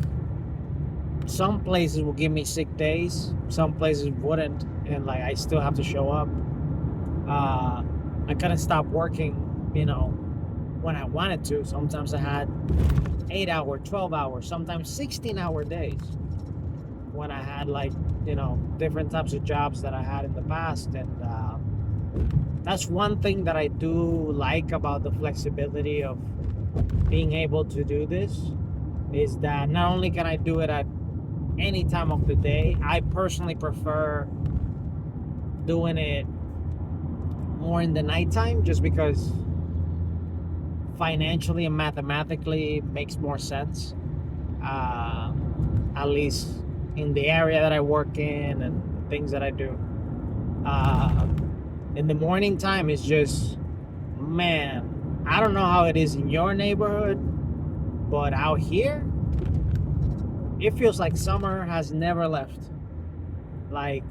Speaker 1: some places will give me sick days, some places wouldn't, and like I still have to show up. I couldn't stop working, when I wanted to. Sometimes I had 8-hour, 12-hour, sometimes 16-hour days when I had like different types of jobs that I had in the past. And that's one thing that I do like about the flexibility of being able to do this, is that not only can I do it at any time of the day, I personally prefer doing it more in the nighttime, just because financially and mathematically it makes more sense, at least in the area that I work in and the things that I do. In the morning time is just, man, I don't know how it is in your neighborhood, but out here it feels like summer has never left. Like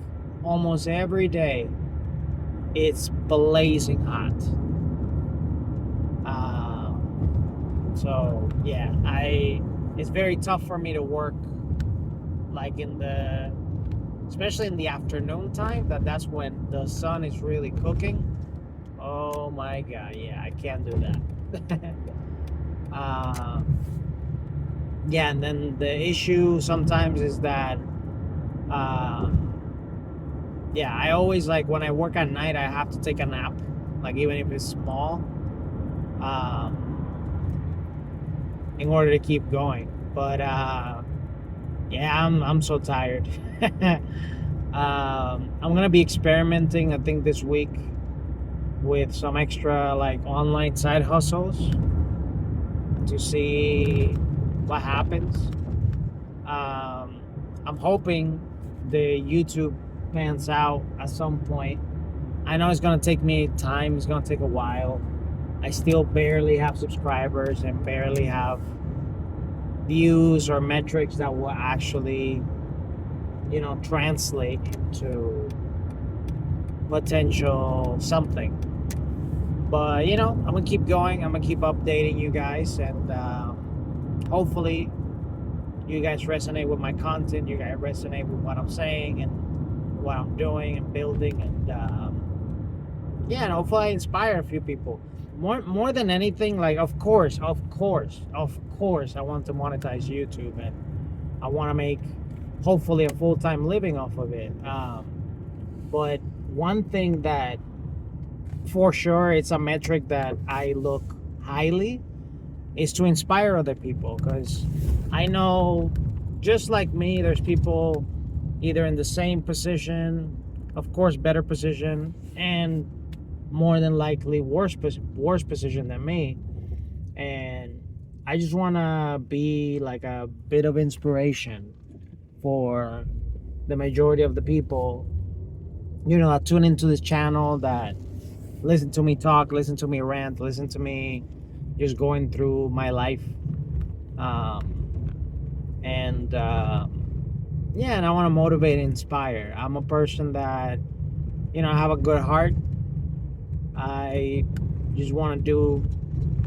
Speaker 1: almost every day it's blazing hot. So yeah, it's very tough for me to work like especially in the afternoon time, that's when the sun is really cooking. Oh my god, yeah, I can't do that. Yeah, and then the issue sometimes is that I always, like, when I work at night, I have to take a nap, like even if it's small, in order to keep going. But I'm so tired. I'm gonna be experimenting, I think, this week with some extra like online side hustles to see what happens. I'm hoping the YouTube pans out at some point. I know it's gonna take me time. It's gonna take a while. I still barely have subscribers and barely have views or metrics that will actually, translate to potential something. But I'm gonna keep going. I'm gonna keep updating you guys, and hopefully you guys resonate with my content. You guys resonate with what I'm saying and what I'm doing and building, and yeah, and hopefully I inspire a few people. More than anything, like of course, I want to monetize YouTube, and I want to make hopefully a full time living off of it. But one thing that for sure it's a metric that I look highly is to inspire other people, because I know just like me, there's people either in the same position, of course, better position, and more than likely worse position than me. And I just want to be like a bit of inspiration for the majority of the people, that tune into this channel, that listen to me talk, listen to me rant, listen to me just going through my life. And yeah, and I want to motivate and inspire. I'm a person that, I have a good heart. I just want to do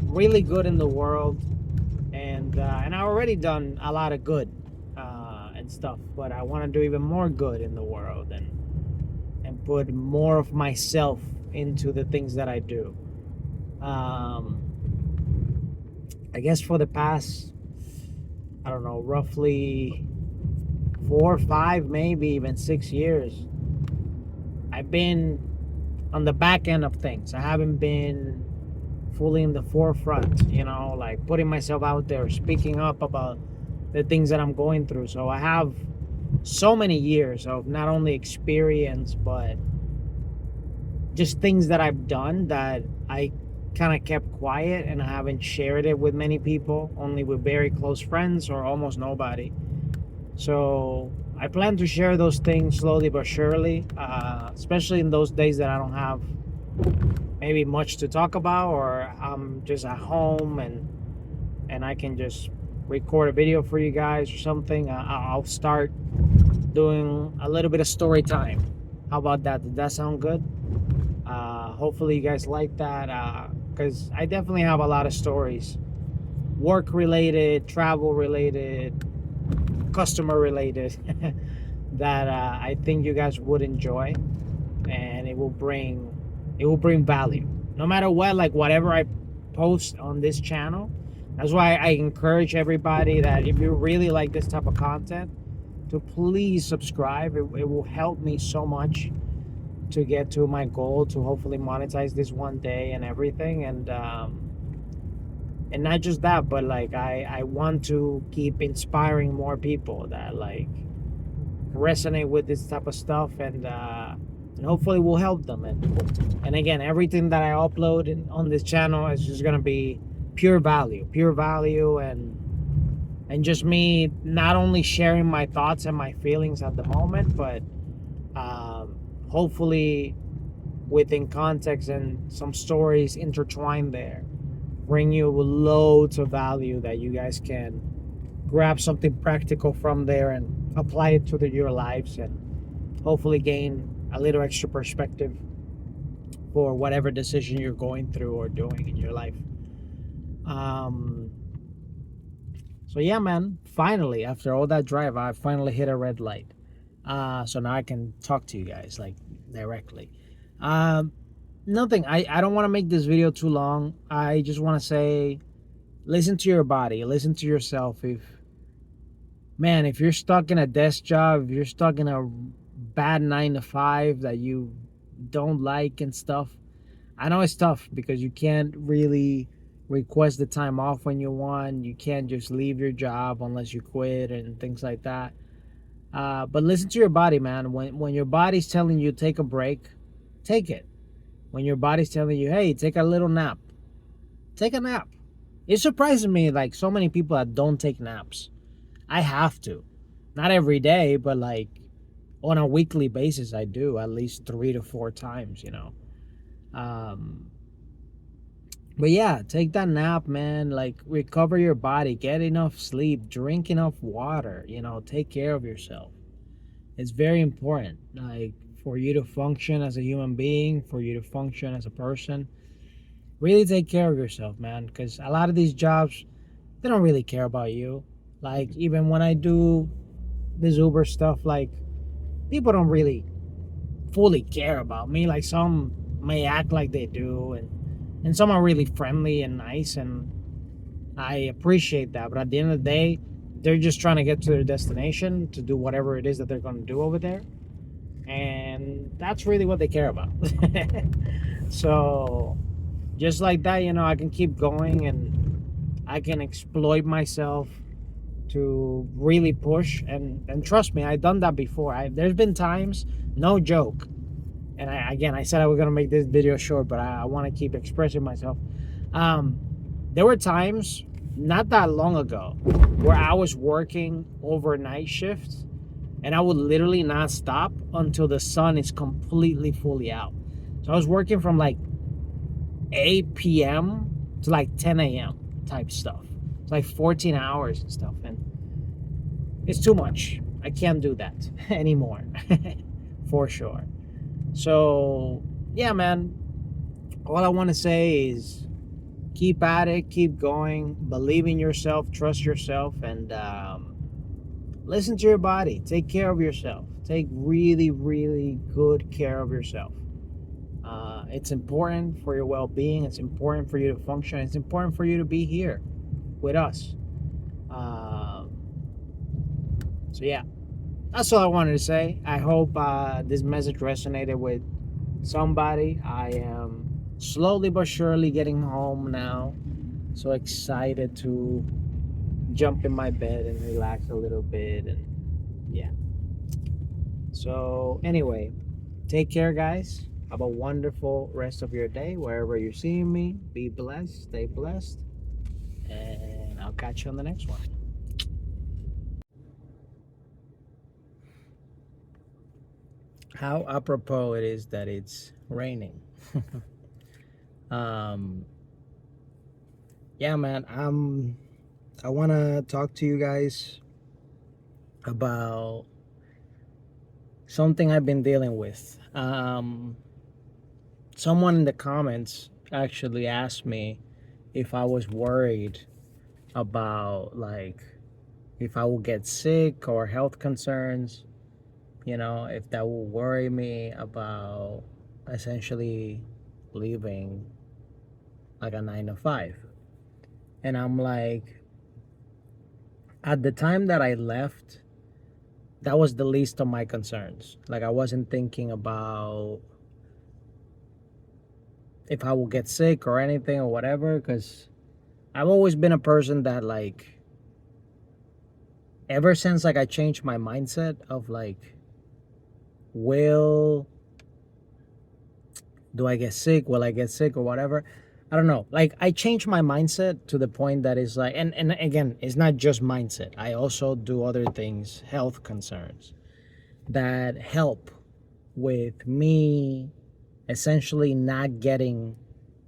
Speaker 1: really good in the world, and I already done a lot of good and stuff, but I want to do even more good in the world, and put more of myself into the things that I do. Um, I guess for the past, I don't know, roughly 4 or 5, maybe even 6 years, I've been on the back end of things. I haven't been fully in the forefront, like putting myself out there, speaking up about the things that I'm going through. So I have so many years of not only experience, but just things that I've done that I kind of kept quiet, and I haven't shared it with many people, only with very close friends or almost nobody. So I plan to share those things slowly but surely, especially in those days that I don't have maybe much to talk about, or I'm just at home, and I can just record a video for you guys or something. I'll start doing a little bit of story time. How about that? Did that sound good? Hopefully you guys like that, because I definitely have a lot of stories, work related, travel related, customer related, that I think you guys would enjoy, and it will bring value no matter what, like whatever I post on this channel. That's why I encourage everybody that if you really like this type of content, to please subscribe. It will help me so much to get to my goal to hopefully monetize this one day and everything. And not just that, but like I want to keep inspiring more people that like resonate with this type of stuff, and hopefully will help them. And again, everything that I upload on this channel is just gonna be pure value, and just me not only sharing my thoughts and my feelings at the moment, but hopefully within context and some stories intertwined there, bring you loads of value that you guys can grab something practical from there and apply it to your lives, and hopefully gain a little extra perspective for whatever decision you're going through or doing in your life. Um, so yeah, man, finally, after all that drive, I finally hit a red light. So now I can talk to you guys like directly. Um, Nothing. I don't want to make this video too long. I just want to say, listen to your body, listen to yourself. If you're stuck in a desk job, if you're stuck in a bad 9 to 5 that you don't like and stuff, I know it's tough because you can't really request the time off when you want. You can't just leave your job unless you quit and things like that. But listen to your body, man. When your body's telling you take a break, take it. When your body's telling you, hey, take a little nap, take a nap. It surprises me, like so many people that don't take naps. I have to, not every day, but like on a weekly basis, I do at least 3 to 4 times. Um, but yeah, take that nap, man. Like recover your body, get enough sleep, drink enough water. Take care of yourself. It's very important, like for you to function as a human being, for you to function as a person. Really take care of yourself, man, because a lot of these jobs, they don't really care about you. Like even when I do this Uber stuff, like people don't really fully care about me. Like some may act like they do, and some are really friendly and nice, and I appreciate that. But at the end of the day, they're just trying to get to their destination to do whatever it is that they're going to do over there, and that's really what they care about. So just like that, I can keep going and I can exploit myself to really push, and trust me, I've done that before. There's been times, no joke, and I said I was gonna make this video short, but I want to keep expressing myself. um there were times not that long ago where I was working overnight shifts, and I would literally not stop until the sun is completely fully out. So I was working from like 8 p.m. to like 10 a.m. type stuff. It's like 14 hours and stuff, and it's too much. I can't do that anymore. For sure. So yeah, man, all I want to say is keep at it, keep going, believe in yourself, trust yourself, and listen to your body. Take care of yourself. Take really, really good care of yourself. It's important for your well-being. It's important for you to function. It's important for you to be here with us. So yeah, that's all I wanted to say. I hope this message resonated with somebody. I am slowly but surely getting home now. So excited to jump in my bed and relax a little bit. And yeah. So anyway, take care, guys. Have a wonderful rest of your day wherever you're seeing me. Be blessed, stay blessed, and I'll catch you on the next one. How apropos it is that it's raining. um yeah, man, I want to talk to you guys about something I've been dealing with. Someone in the comments actually asked me if I was worried about, like, if I will get sick or health concerns, if that will worry me about essentially leaving like a 9 to 5. And I'm like, at the time that I left, that was the least of my concerns. Like, I wasn't thinking about if I will get sick or anything or whatever, because I've always been a person that, like, ever since, like, I changed my mindset of, like, will do I get sick, will I get sick or whatever, I don't know. Like, I changed my mindset to the point that is like, and again, it's not just mindset. I also do other things, health concerns, that help with me essentially not getting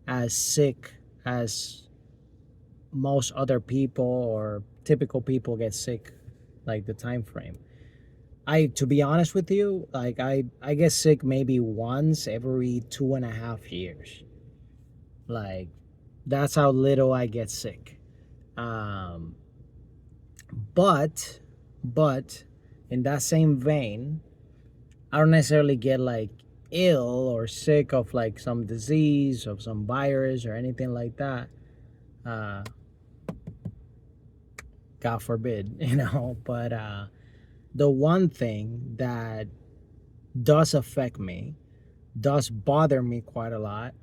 Speaker 1: as sick as most other people or typical people get sick, like the time frame. To be honest with you, like, I get sick maybe once every 2.5 years. Like, that's how little I get sick. um but but in that same vein, I don't necessarily get like ill or sick of like some disease, of some virus or anything like that. uh God forbid, but the one thing that does affect me, does bother me quite a lot,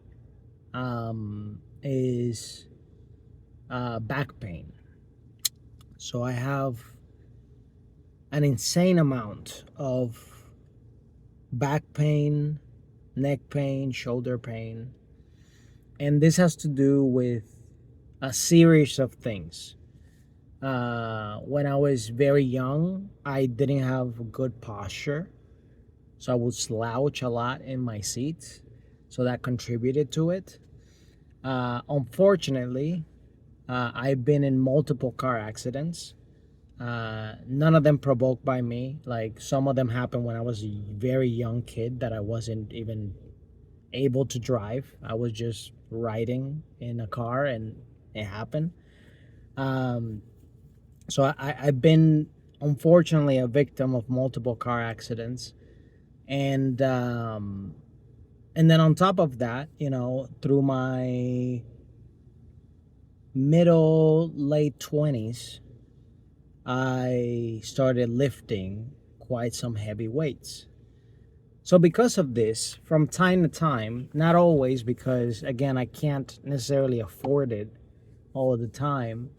Speaker 1: is back pain. So I have an insane amount of back pain, neck pain, shoulder pain. And this has to do with a series of things. When I was very young, I didn't have good posture. So I would slouch a lot in my seat. So that contributed to it. Unfortunately, I've been in multiple car accidents. None of them provoked by me. Like, some of them happened when I was a very young kid that I wasn't even able to drive. I was just riding in a car and it happened. Um, so I've been, unfortunately, a victim of multiple car accidents. And and then on top of that, through my middle late 20s, I started lifting quite some heavy weights. So because of this, from time to time, not always, because again I can't necessarily afford it all the time,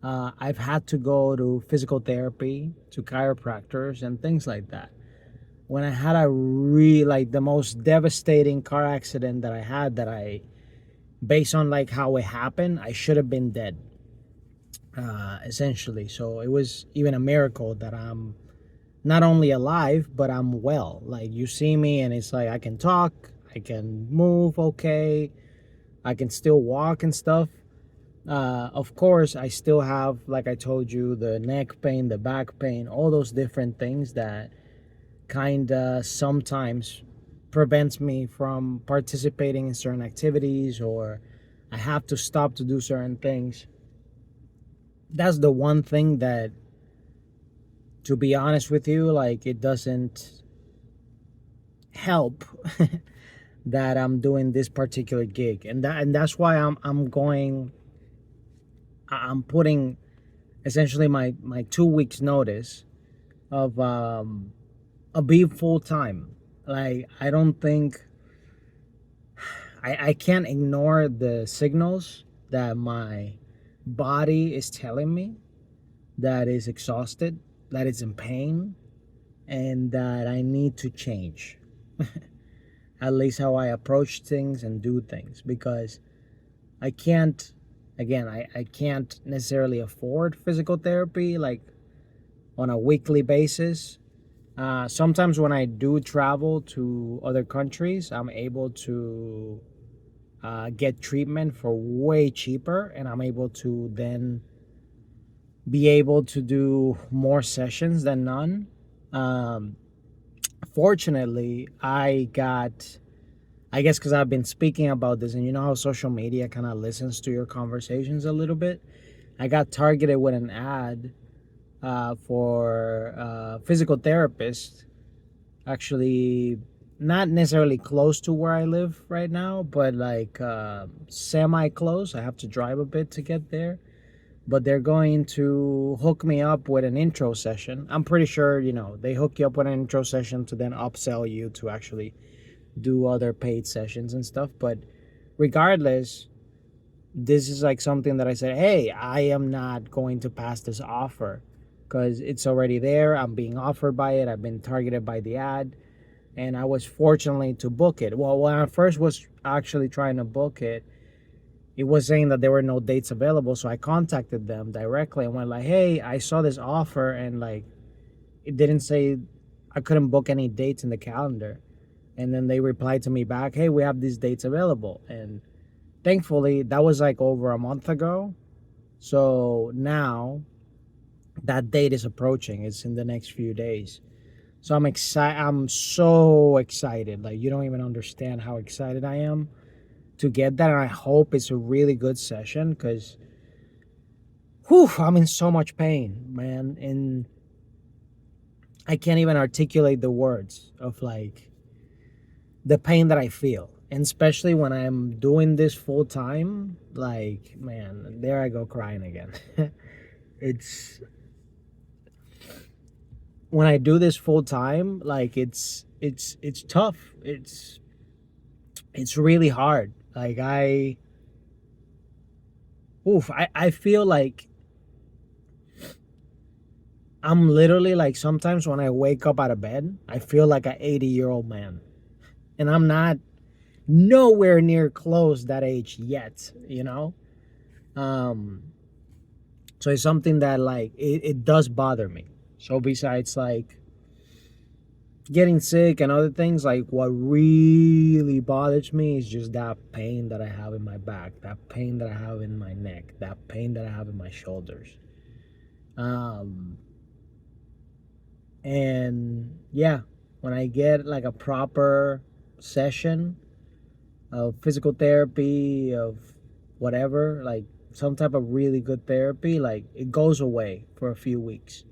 Speaker 1: I've had to go to physical therapy, to chiropractors, and things like that. When I had a like the most devastating car accident that I had, that I, based on like how it happened, I should have been dead, essentially. So it was even a miracle that I'm not only alive, but I'm well. Like, you see me and it's like I can talk, I can move okay, I can still walk and stuff. Of course, I still have, like I told you, the neck pain, the back pain, all those different things that kind of sometimes prevents me from participating in certain activities, or I have to stop to do certain things. That's the one thing that, to be honest with you, like, it doesn't help that I'm doing this particular gig, and that's why I'm putting essentially my 2 weeks notice of being full time. Like, I don't think I can't ignore the signals that my body is telling me, that is exhausted, that it's in pain, and that I need to change. At least how I approach things and do things, because I can't, again, I can't necessarily afford physical therapy like on a weekly basis. Sometimes when I do travel to other countries, I'm able to get treatment for way cheaper, and I'm able to then be able to do more sessions than none. Um, Fortunately, I guess because I've been speaking about this, and you know how social media kind of listens to your conversations a little bit. I got targeted with an ad for physical therapist, actually not necessarily close to where I live right now, but like semi close. I have to drive a bit to get there. But they're going to hook me up with an intro session. I'm pretty sure, they hook you up with an intro session to then upsell you to actually do other paid sessions and stuff. But regardless, this is like something that I said, hey, I am not going to pass this offer because it's already there. I'm being offered by it. I've been targeted by the ad, and I was fortunately to book it. Well, when I first was actually trying to book it, it was saying that there were no dates available. So I contacted them directly and went like, hey, I saw this offer, and like, it didn't say, I couldn't book any dates in the calendar. And then they replied to me back, hey, we have these dates available. And thankfully, that was like over a month ago. So now that date is approaching. It's in the next few days. So I'm excited. I'm so excited. Like, you don't even understand how excited I am to get that. And I hope it's a really good session, because I'm in so much pain, man. And I can't even articulate the words of like the pain that I feel. And especially when I'm doing this full time, like, man, there I go crying again. It's when I do this full time, like, it's tough. It's really hard. Like, I feel like I'm literally like, sometimes when I wake up out of bed, I feel like an 80-year-old man. And I'm not nowhere near close that age yet, you know? Um, so it's something that, like, it does bother me. So besides like getting sick and other things, like, what really bothers me is just that pain that I have in my back, that pain that I have in my neck, that pain that I have in my shoulders. Um, and yeah, when I get like a proper session of physical therapy, of whatever, like some type of really good therapy, like, it goes away for a few weeks.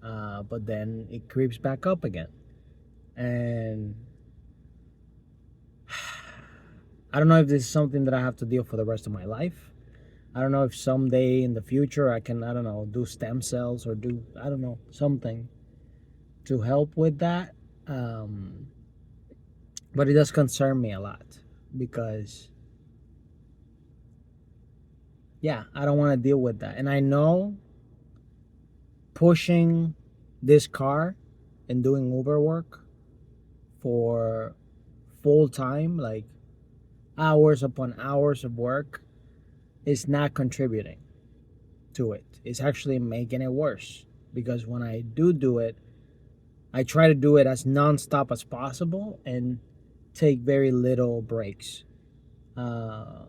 Speaker 1: But then it creeps back up again. And I don't know if this is something that I have to deal for the rest of my life. I don't know if someday in the future I can, I don't know, do stem cells or do, I don't know, something to help with that. Um, but it does concern me a lot because, yeah, I don't want to deal with that. And I know pushing this car and doing Uber work for full time, like hours upon hours of work, is not contributing to it. It's actually making it worse because when I do it, I try to do it as nonstop as possible and take very little breaks. Uh,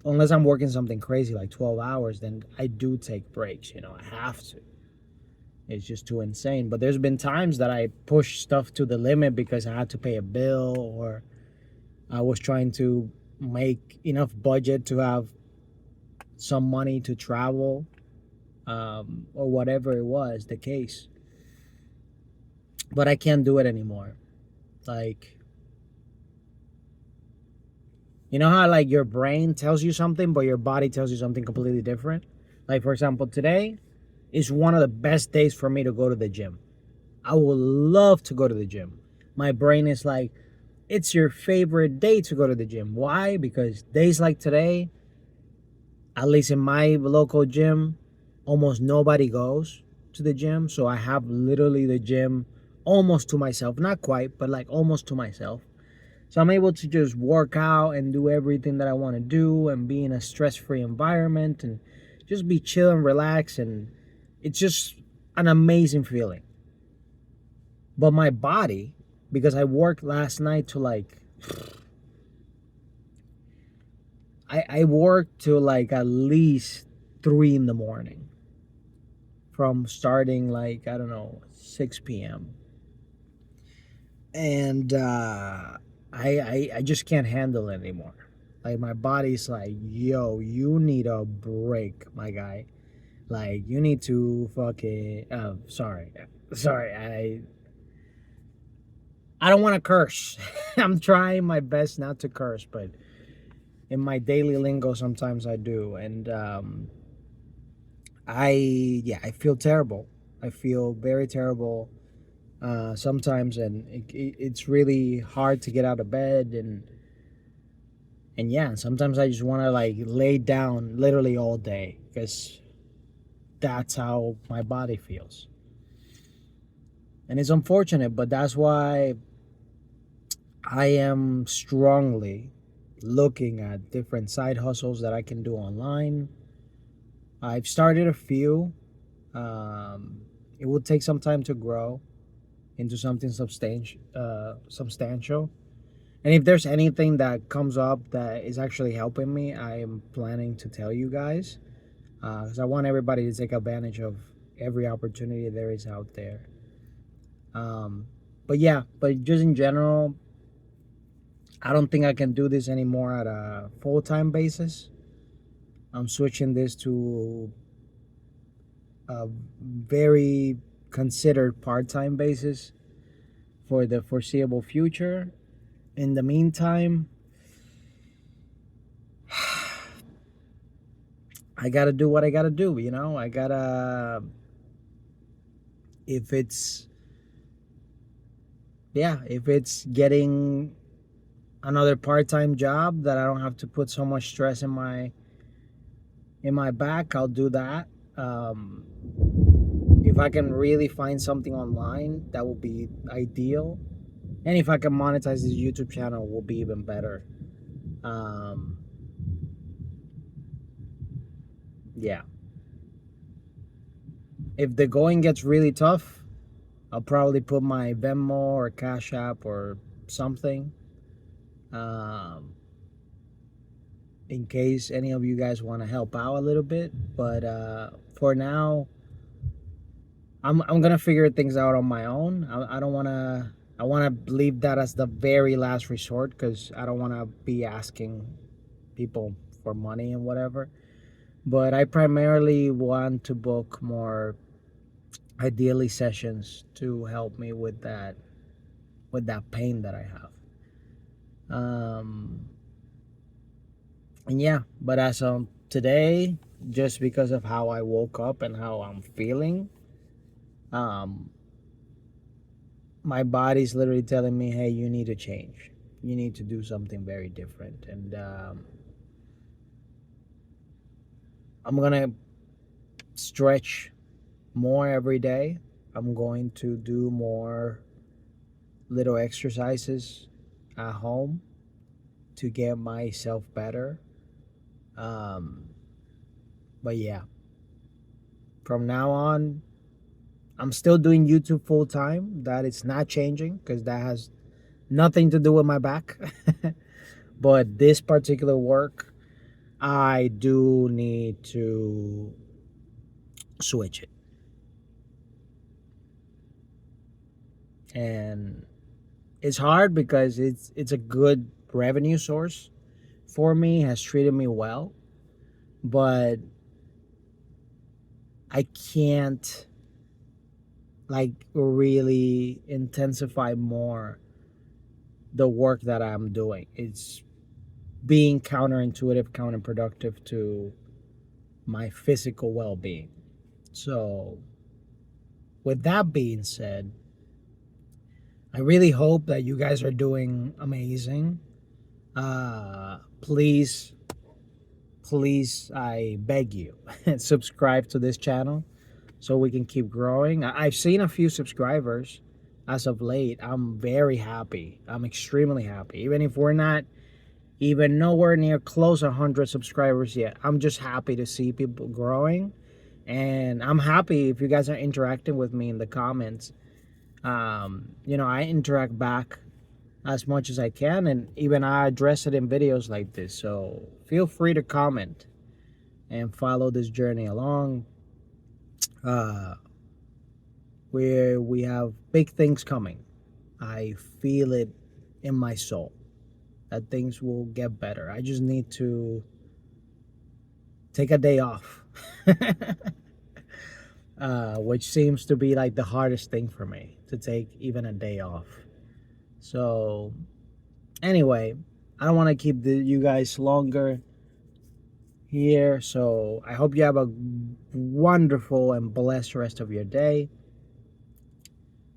Speaker 1: Unless I'm working something crazy like 12 hours, then I do take breaks. I have to. It's just too insane. But there's been times that I push stuff to the limit because I had to pay a bill or I was trying to make enough budget to have some money to travel, or whatever it was the case. But I can't do it anymore. Like, you know how like your brain tells you something, but your body tells you something completely different? Like, for example, today is one of the best days for me to go to the gym. I would love to go to the gym. My brain is like, it's your favorite day to go to the gym. Why? Because days like today, at least in my local gym, almost nobody goes to the gym. So I have literally the gym almost to myself. Not quite, but like almost to myself. So I'm able to just work out and do everything that I want to do and be in a stress-free environment and just be chill and relax. And it's just an amazing feeling. But my body, because I worked last night to like, I worked to like at least 3 in the morning from starting like, I don't know, 6 p.m. And I just can't handle it anymore. Like my body's like, yo, you need a break, my guy. Like you need to fucking. Sorry. I don't want to curse. I'm trying my best not to curse, but in my daily lingo, sometimes I do, and I feel terrible. I feel very terrible sometimes, and it's really hard to get out of bed, and yeah, sometimes I just want to like lay down literally all day because that's how my body feels. And it's unfortunate, but that's why I am strongly looking at different side hustles that I can do online. I've started a few. Um, it will take some time to grow into something substantial. And if there's anything that comes up that is actually helping me, I am planning to tell you guys because I want everybody to take advantage of every opportunity there is out there. Um, but yeah, but just in general, I don't think I can do this anymore at a full time basis. I'm switching this to a very considered part time basis for the foreseeable future. In the meantime, I gotta do what I gotta do. I gotta, if it's, yeah, if it's getting another part-time job that I don't have to put so much stress in my back, I'll do that. Um, if I can really find something online, that will be ideal. And if I can monetize this YouTube channel, will be even better. Um, yeah. If the going gets really tough, I'll probably put my Venmo or Cash App or something, um, in case any of you guys want to help out a little bit. But for now, I'm gonna figure things out on my own. I don't wanna. I want to leave that as the very last resort because I don't want to be asking people for money and whatever. But I primarily want to book more ideally sessions to help me with that with that pain that I have. Um, and yeah, but as of today, just because of how I woke up and how I'm feeling, um, my body's literally telling me, hey, you need to change. You need to do something very different. And I'm going to stretch more every day. I'm going to do more little exercises at home to get myself better. Um, but yeah, from now on, I'm still doing YouTube full time. That is not changing because that has nothing to do with my back. But this particular work, I do need to switch it. And it's hard because it's a good revenue source for me, has treated me well, but I can't like really intensify more the work that I'm doing. It's being counterintuitive, counterproductive to my physical well-being. So, with that being said, I really hope that you guys are doing amazing. Please, please, I beg you, subscribe to this channel so we can keep growing. I've seen a few subscribers as of late. I'm very happy. I'm extremely happy. Even if we're not even nowhere near close 100 subscribers yet, I'm just happy to see people growing. And I'm happy if you guys are interacting with me in the comments. I interact back as much as I can, and even I address it in videos like this. So feel free to comment and follow this journey along. Uh, we have big things coming. I feel it in my soul that things will get better. I just need to take a day off, which seems to be like the hardest thing for me to take even a day off. So anyway, I don't want to keep you guys longer here. So I hope you have a wonderful and blessed rest of your day.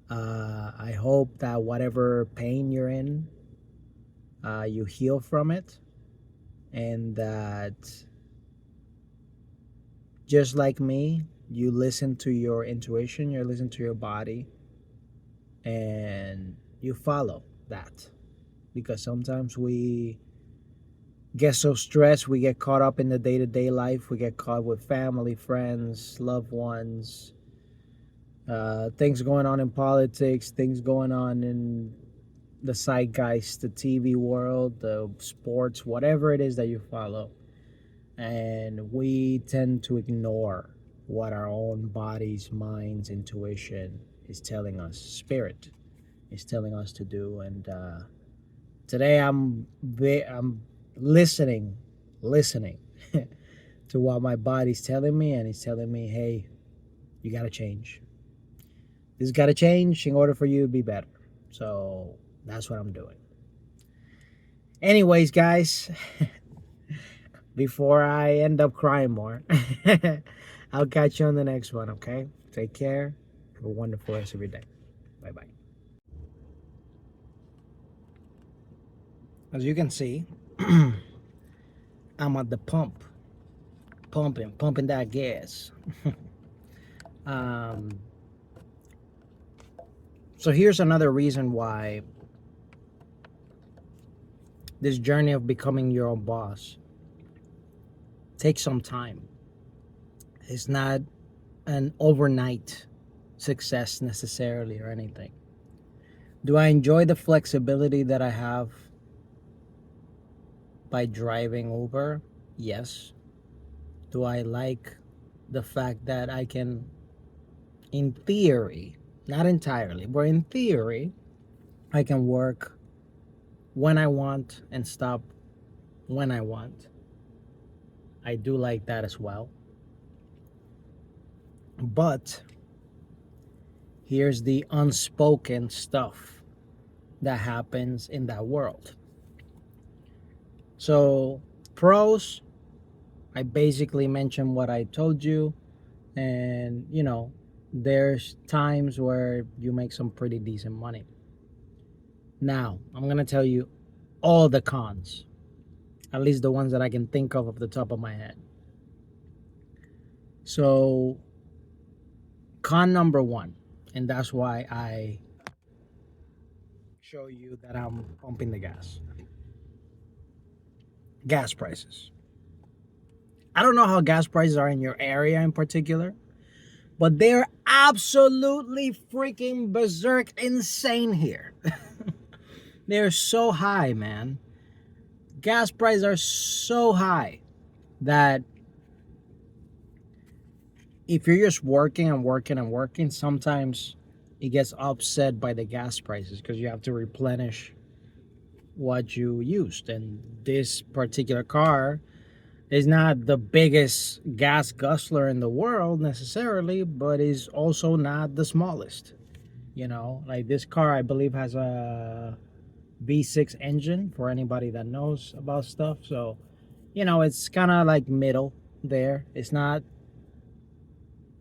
Speaker 1: I hope that whatever pain you're in, you heal from it, and that just like me, you listen to your intuition, you listen to your body, and you follow that. Because sometimes we get so stressed, we get caught up in the day-to-day life, we get caught with family, friends, loved ones, things going on in politics, things going on in the zeitgeist, the TV world, the sports, whatever it is that you follow. And we tend to ignore what our own bodies, minds, intuition is telling us, spirit is telling us to do. And today I'm listening to what my body's telling me, and it's telling me, hey, you got to change. This got to change in order for you to be better. So that's what I'm doing. Anyways, guys, before I end up crying more, I'll catch you on the next one, okay? Take care. Have a wonderful rest of your day. Bye bye. As you can see, I'm at the pump, pumping that gas. um, so here's another reason why this journey of becoming your own boss takes some time. It's not an overnight success necessarily or anything. Do I enjoy the flexibility that I have by driving Uber? Yes. Do I like the fact that I can, in theory, not entirely, but in theory, I can work when I want and stop when I want? I do like that as well. But here's the unspoken stuff. that happens in that world. So, pros, I basically mentioned what I told you, and there's times where you make some pretty decent money. Now, I'm going to tell you all the cons, at least the ones that I can think of off the top of my head. So, con number one, and that's why I show you that I'm pumping the gas prices. I don't know how gas prices are in your area in particular, but they're absolutely freaking berserk insane here. They're so high, man. Gas prices are so high that if you're just working and working and working, sometimes it gets upset by the gas prices because you have to replenish what you used. And this particular car is not the biggest gas guzzler in the world necessarily, but is also not the smallest. Like this car, I believe, has a V6 engine for anybody that knows about stuff. So, it's kind of like middle there. It's not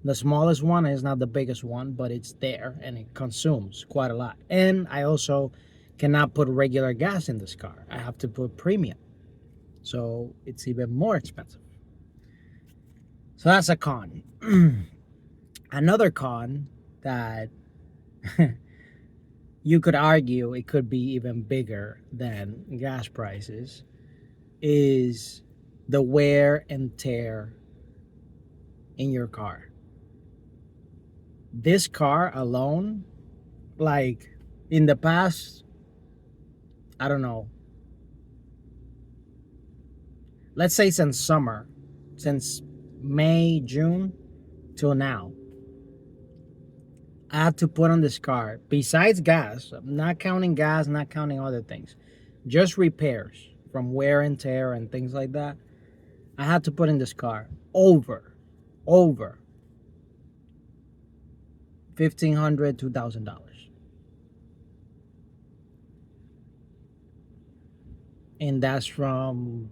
Speaker 1: the smallest one, it's not the biggest one, but it's there and it consumes quite a lot. And I also cannot put regular gas in this car. I have to put premium. So it's even more expensive. So that's a con. Another con that you could argue it could be even bigger than gas prices is the wear and tear in your car. This car alone, like in the past, I don't know, let's say since summer, since May, June till now, I had to put on this car, besides gas, not counting gas, not counting other things, just repairs from wear and tear and things like that. I had to put in this car over $1,500, $2,000. And that's from,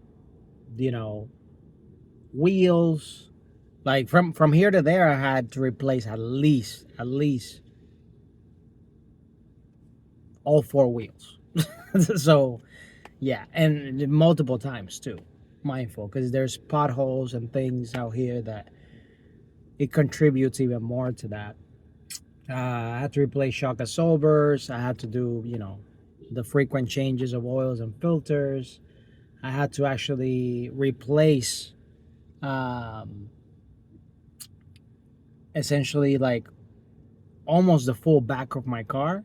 Speaker 1: wheels. Like from here to there, I had to replace at least all four wheels. So yeah, and multiple times too. Mindful, because there's potholes and things out here that it contributes even more to that. I had to replace shock absorbers. I had to do the frequent changes of oils and filters. I had to actually replace essentially like almost the full back of my car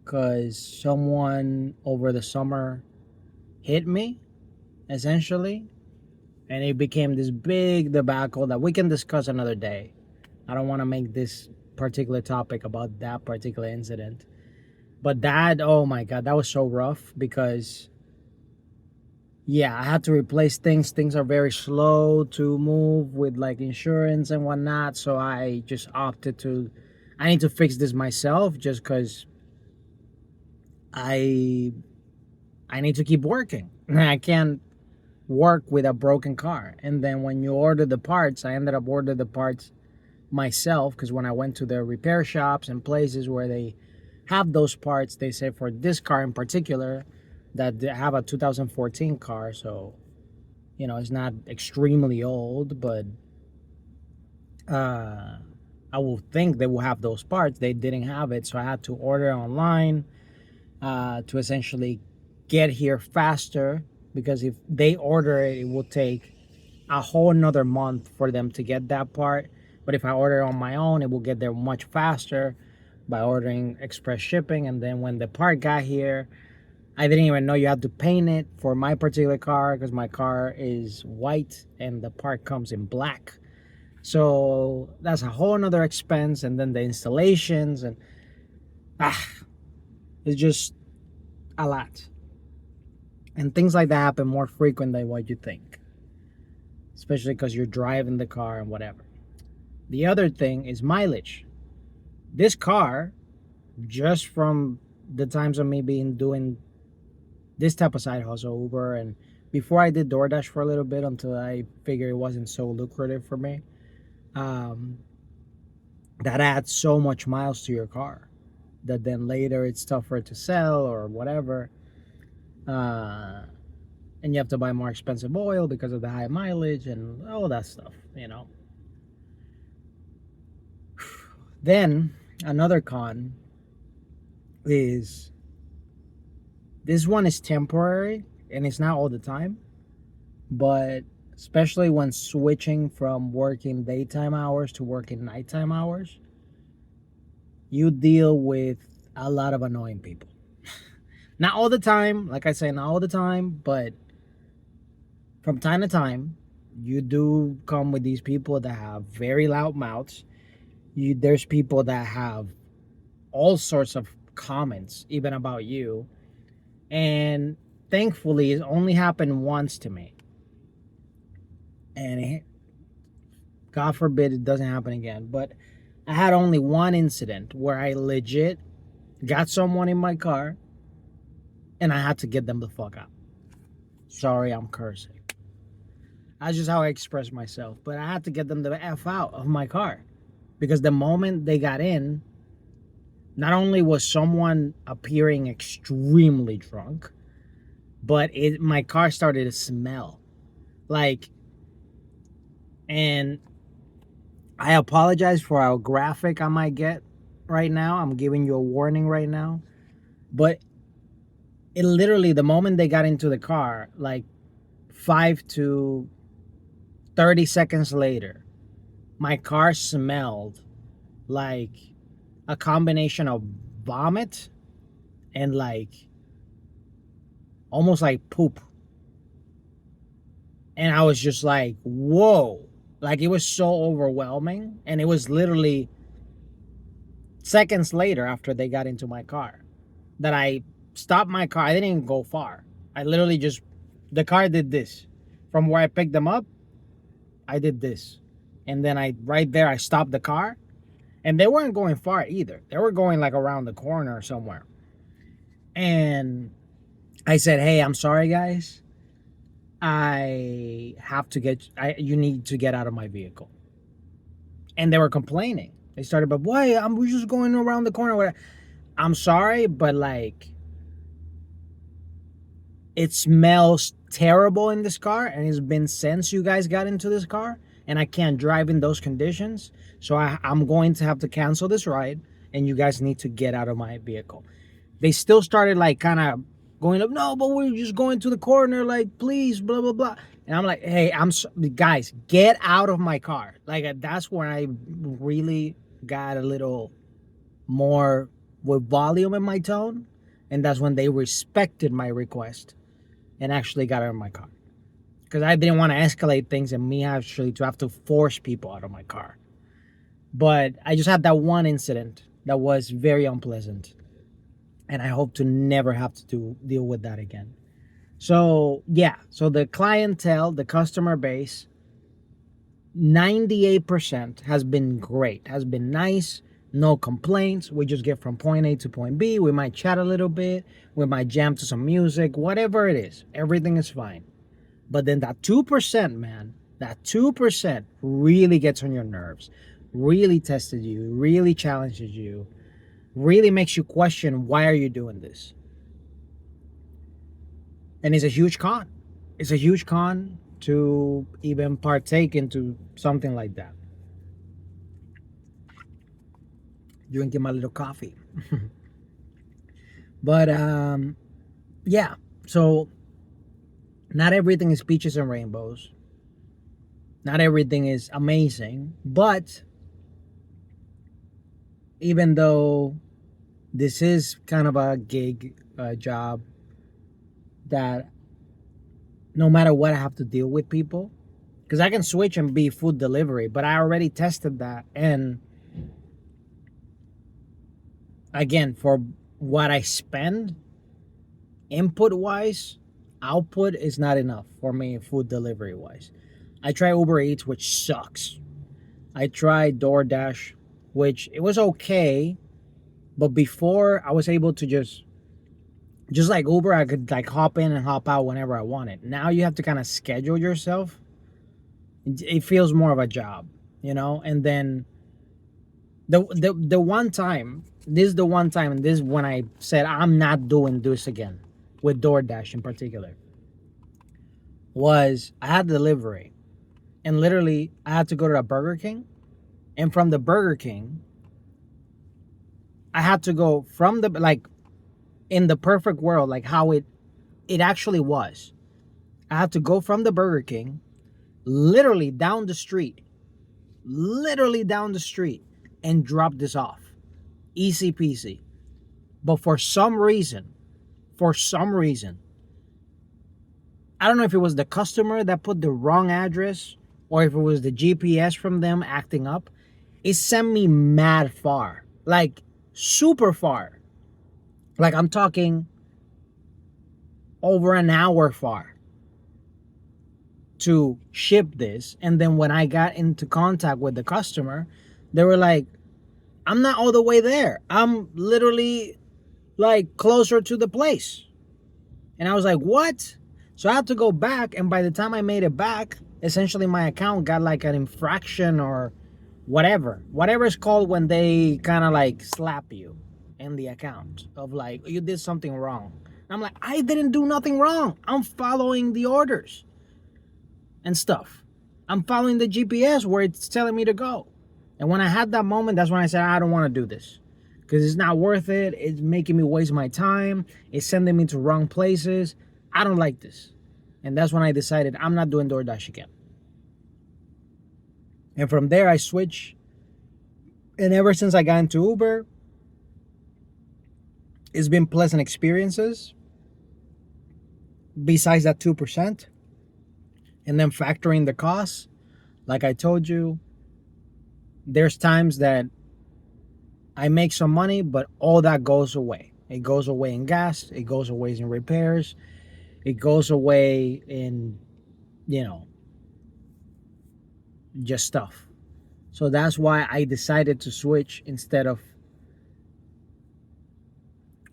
Speaker 1: because someone over the summer hit me essentially, and it became this big debacle that we can discuss another day. I don't want to make this particular topic about that particular incident, but that, oh my god, that was so rough because yeah, I had to replace things are very slow to move with like insurance and whatnot, so I just opted to I need to fix this myself just because I I need to keep working. I can't work with a broken car. And then when you order the parts, I ended up ordering the parts myself because when I went to the repair shops and places where they have those parts, they say for this car in particular that they have a 2014 car, so it's not extremely old, but I will think they will have those parts. They didn't have it, so I had to order online to essentially get here faster, because if they order it, it will take a whole nother month for them to get that part. But if I order it on my own, it will get there much faster by ordering express shipping. And then when the part got here, I didn't even know you had to paint it for my particular car because my car is white and the part comes in black. So that's a whole nother expense. And then the installations and it's just a lot. And things like that happen more frequent than what you think, especially because you're driving the car and whatever. The other thing is mileage. This car, just from the times of me being doing this type of side hustle, Uber, and before I did DoorDash for a little bit until I figured it wasn't so lucrative for me. Um, that adds so much miles to your car that then later it's tougher to sell or whatever. Uh, and you have to buy more expensive oil because of the high mileage and all that stuff. Then another con is this one is temporary and it's not all the time, but especially when switching from working daytime hours to working nighttime hours, you deal with a lot of annoying people. Not all the time, like I say, not all the time, but from time to time, you do come with these people that have very loud mouths. There's people that have all sorts of comments, even about you. And thankfully, it only happened once to me. And God forbid it doesn't happen again. But I had only one incident where I legit got someone in my car and I had to get them the fuck out. Sorry, I'm cursing. That's just how I express myself. But I had to get them the F out of my car. Because the moment they got in, not only was someone appearing extremely drunk, but my car started to smell. Like, and I apologize for how graphic I might get right now. I'm giving you a warning right now. But it literally, the moment they got into the car, like 5 to 30 seconds later, my car smelled like a combination of vomit and like almost like poop. And I was just like, whoa. Like, it was so overwhelming. And it was literally seconds later after they got into my car that I stopped my car. I didn't even go far. I literally just, the car did this. From where I picked them up, I did this. And then right there, I stopped the car. And they weren't going far either. They were going like around the corner or somewhere. And I said, hey, I'm sorry, guys. You need to get out of my vehicle. And they were complaining. They started, but why? We're just going around the corner. I'm sorry, but like, it smells terrible in this car. And it's been since you guys got into this car. And I can't drive in those conditions. So I'm going to have to cancel this ride. And you guys need to get out of my vehicle. They still started like kind of going up, no, but we're just going to the corner, like, please, blah, blah, blah. And I'm like, hey, guys, get out of my car. Like, that's when I really got a little more with volume in my tone. And that's when they respected my request and actually got out of my car. Because I didn't want to escalate things and me actually to have to force people out of my car. But I just had that one incident that was very unpleasant. And I hope to never have to deal with that again. So, yeah. So the clientele, the customer base, 98% has been great. Has been nice. No complaints. We just get from point A to point B. We might chat a little bit. We might jam to some music. Whatever it is. Everything is fine. But then that 2%, man, that 2% really gets on your nerves. Really tested you. Really challenges you. Really makes you question, why are you doing this? And it's a huge con. It's a huge con to even partake into something like that. Drinking my little coffee. But yeah, so not everything is peaches and rainbows. Not everything is amazing, but even though this is kind of a gig job that no matter what I have to deal with people, because I can switch and be food delivery, but I already tested that. And again, for what I spend input wise, output is not enough for me food delivery wise. I try Uber Eats, which sucks. I tried DoorDash, which it was okay, But before, I was able to just like Uber, I could like hop in and hop out whenever I wanted. Now you have to kind of schedule yourself. It feels more of a job, you know. And then the one time, this is the one time, and this is when I said I'm not doing this again, with DoorDash in particular. Was I had delivery, and literally I had to go to a Burger King, and from the Burger King, I had to go from the like in the perfect world, like how it actually was. I had to go from the Burger King, literally down the street, literally down the street, and drop this off. Easy peasy. But for some reason, I don't know if it was the customer that put the wrong address or if it was the GPS from them acting up. It sent me mad far, like super far. Like I'm talking over an hour far to ship this. And then when I got into contact with the customer, they were like, I'm not all the way there. I'm literally like closer to the place. And I was like, what? So I had to go back. And by the time I made it back, essentially my account got like an infraction or whatever it's called when they kind of like slap you in the account of like, you did something wrong. And I'm like, I didn't do nothing wrong. I'm following the orders and stuff. I'm following the GPS where it's telling me to go. And when I had that moment, that's when I said, I don't want to do this because it's not worth it. It's making me waste my time. It's sending me to wrong places. I don't like this. And that's when I decided I'm not doing DoorDash again. And from there, I switched. And ever since I got into Uber, it's been pleasant experiences. Besides that 2%. And then factoring the costs, like I told you, there's times that I make some money, but all that goes away. It goes away in gas. It goes away in repairs. It goes away in, you know, just stuff. So that's why I decided to switch instead of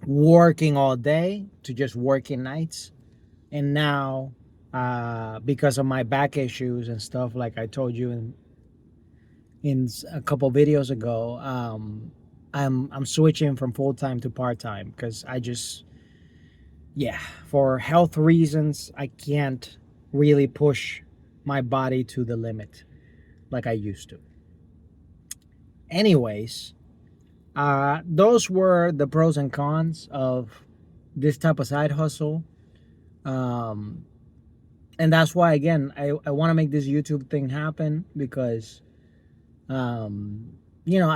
Speaker 1: working all day to just working nights. And now, because of my back issues and stuff, like I told you in a couple videos ago, I'm switching from full time to part time because I just, yeah, for health reasons, I can't really push my body to the limit like I used to. Anyways, those were the pros and cons of this type of side hustle. Um, and that's why, again, I want to make this YouTube thing happen because, I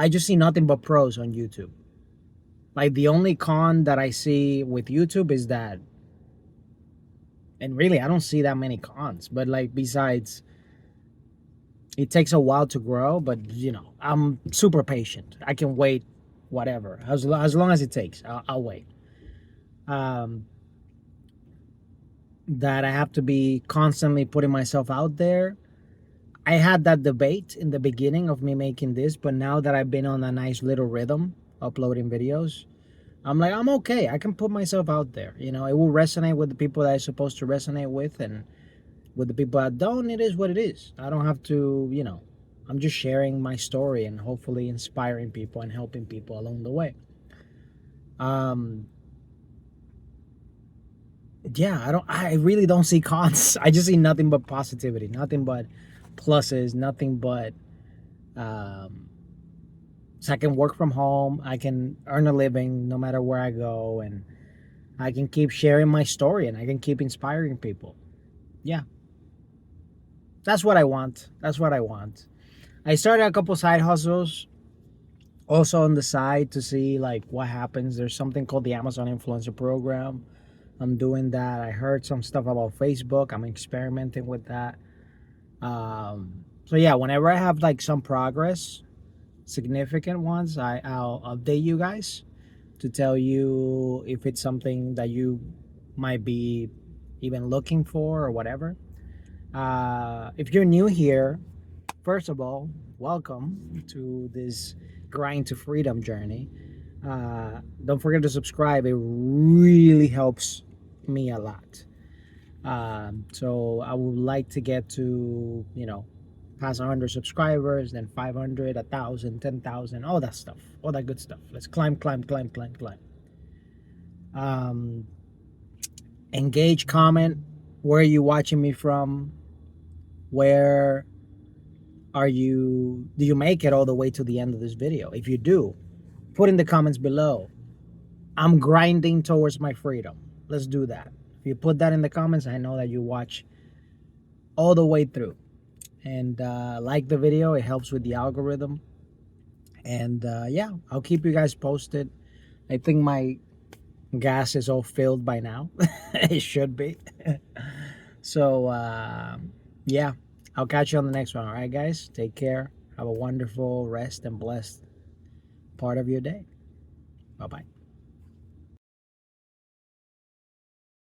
Speaker 1: just see nothing but pros on YouTube. Like the only con that I see with YouTube is that, and really I don't see that many cons, but like besides, it takes a while to grow, but I'm super patient. I can wait, whatever, as long as it takes. I'll wait. That I have to be constantly putting myself out there. I had that debate in the beginning of me making this, but now that I've been on a nice little rhythm uploading videos, I'm like, I'm okay. I can put myself out there. It will resonate with the people that I'm supposed to resonate with, and with the people that don't, it is what it is. I don't have to, I'm just sharing my story and hopefully inspiring people and helping people along the way. Yeah, I really don't see cons. I just see nothing but positivity, nothing but pluses, nothing but so I can work from home, I can earn a living no matter where I go, and I can keep sharing my story and I can keep inspiring people. Yeah. That's what I want. That's what I want. I started a couple side hustles also on the side to see like what happens. There's something called the Amazon Influencer Program. I'm doing that. I heard some stuff about Facebook. I'm experimenting with that. So yeah, whenever I have like some progress, significant ones, I'll update you guys to tell you if it's something that you might be even looking for or whatever. If you're new here, first of all, welcome to this grind to freedom journey. Don't forget to subscribe. It really helps me a lot. So I would like to get to, past 100 subscribers, then 500, 1,000, 10,000, all that stuff, all that good stuff. Let's climb, climb, climb, climb, climb. Um, Engage, comment. Where are you watching me from? Where are you? Do you make it all the way to the end of this video? If you do, put in the comments below. I'm grinding towards my freedom. Let's do that. If you put that in the comments, I know that you watch all the way through. And like the video, it helps with the algorithm. And yeah, I'll keep you guys posted. I think my gas is all filled by now. It should be. So yeah, I'll catch you on the next one. All right, guys, take care. Have a wonderful rest and blessed part of your day. Bye bye.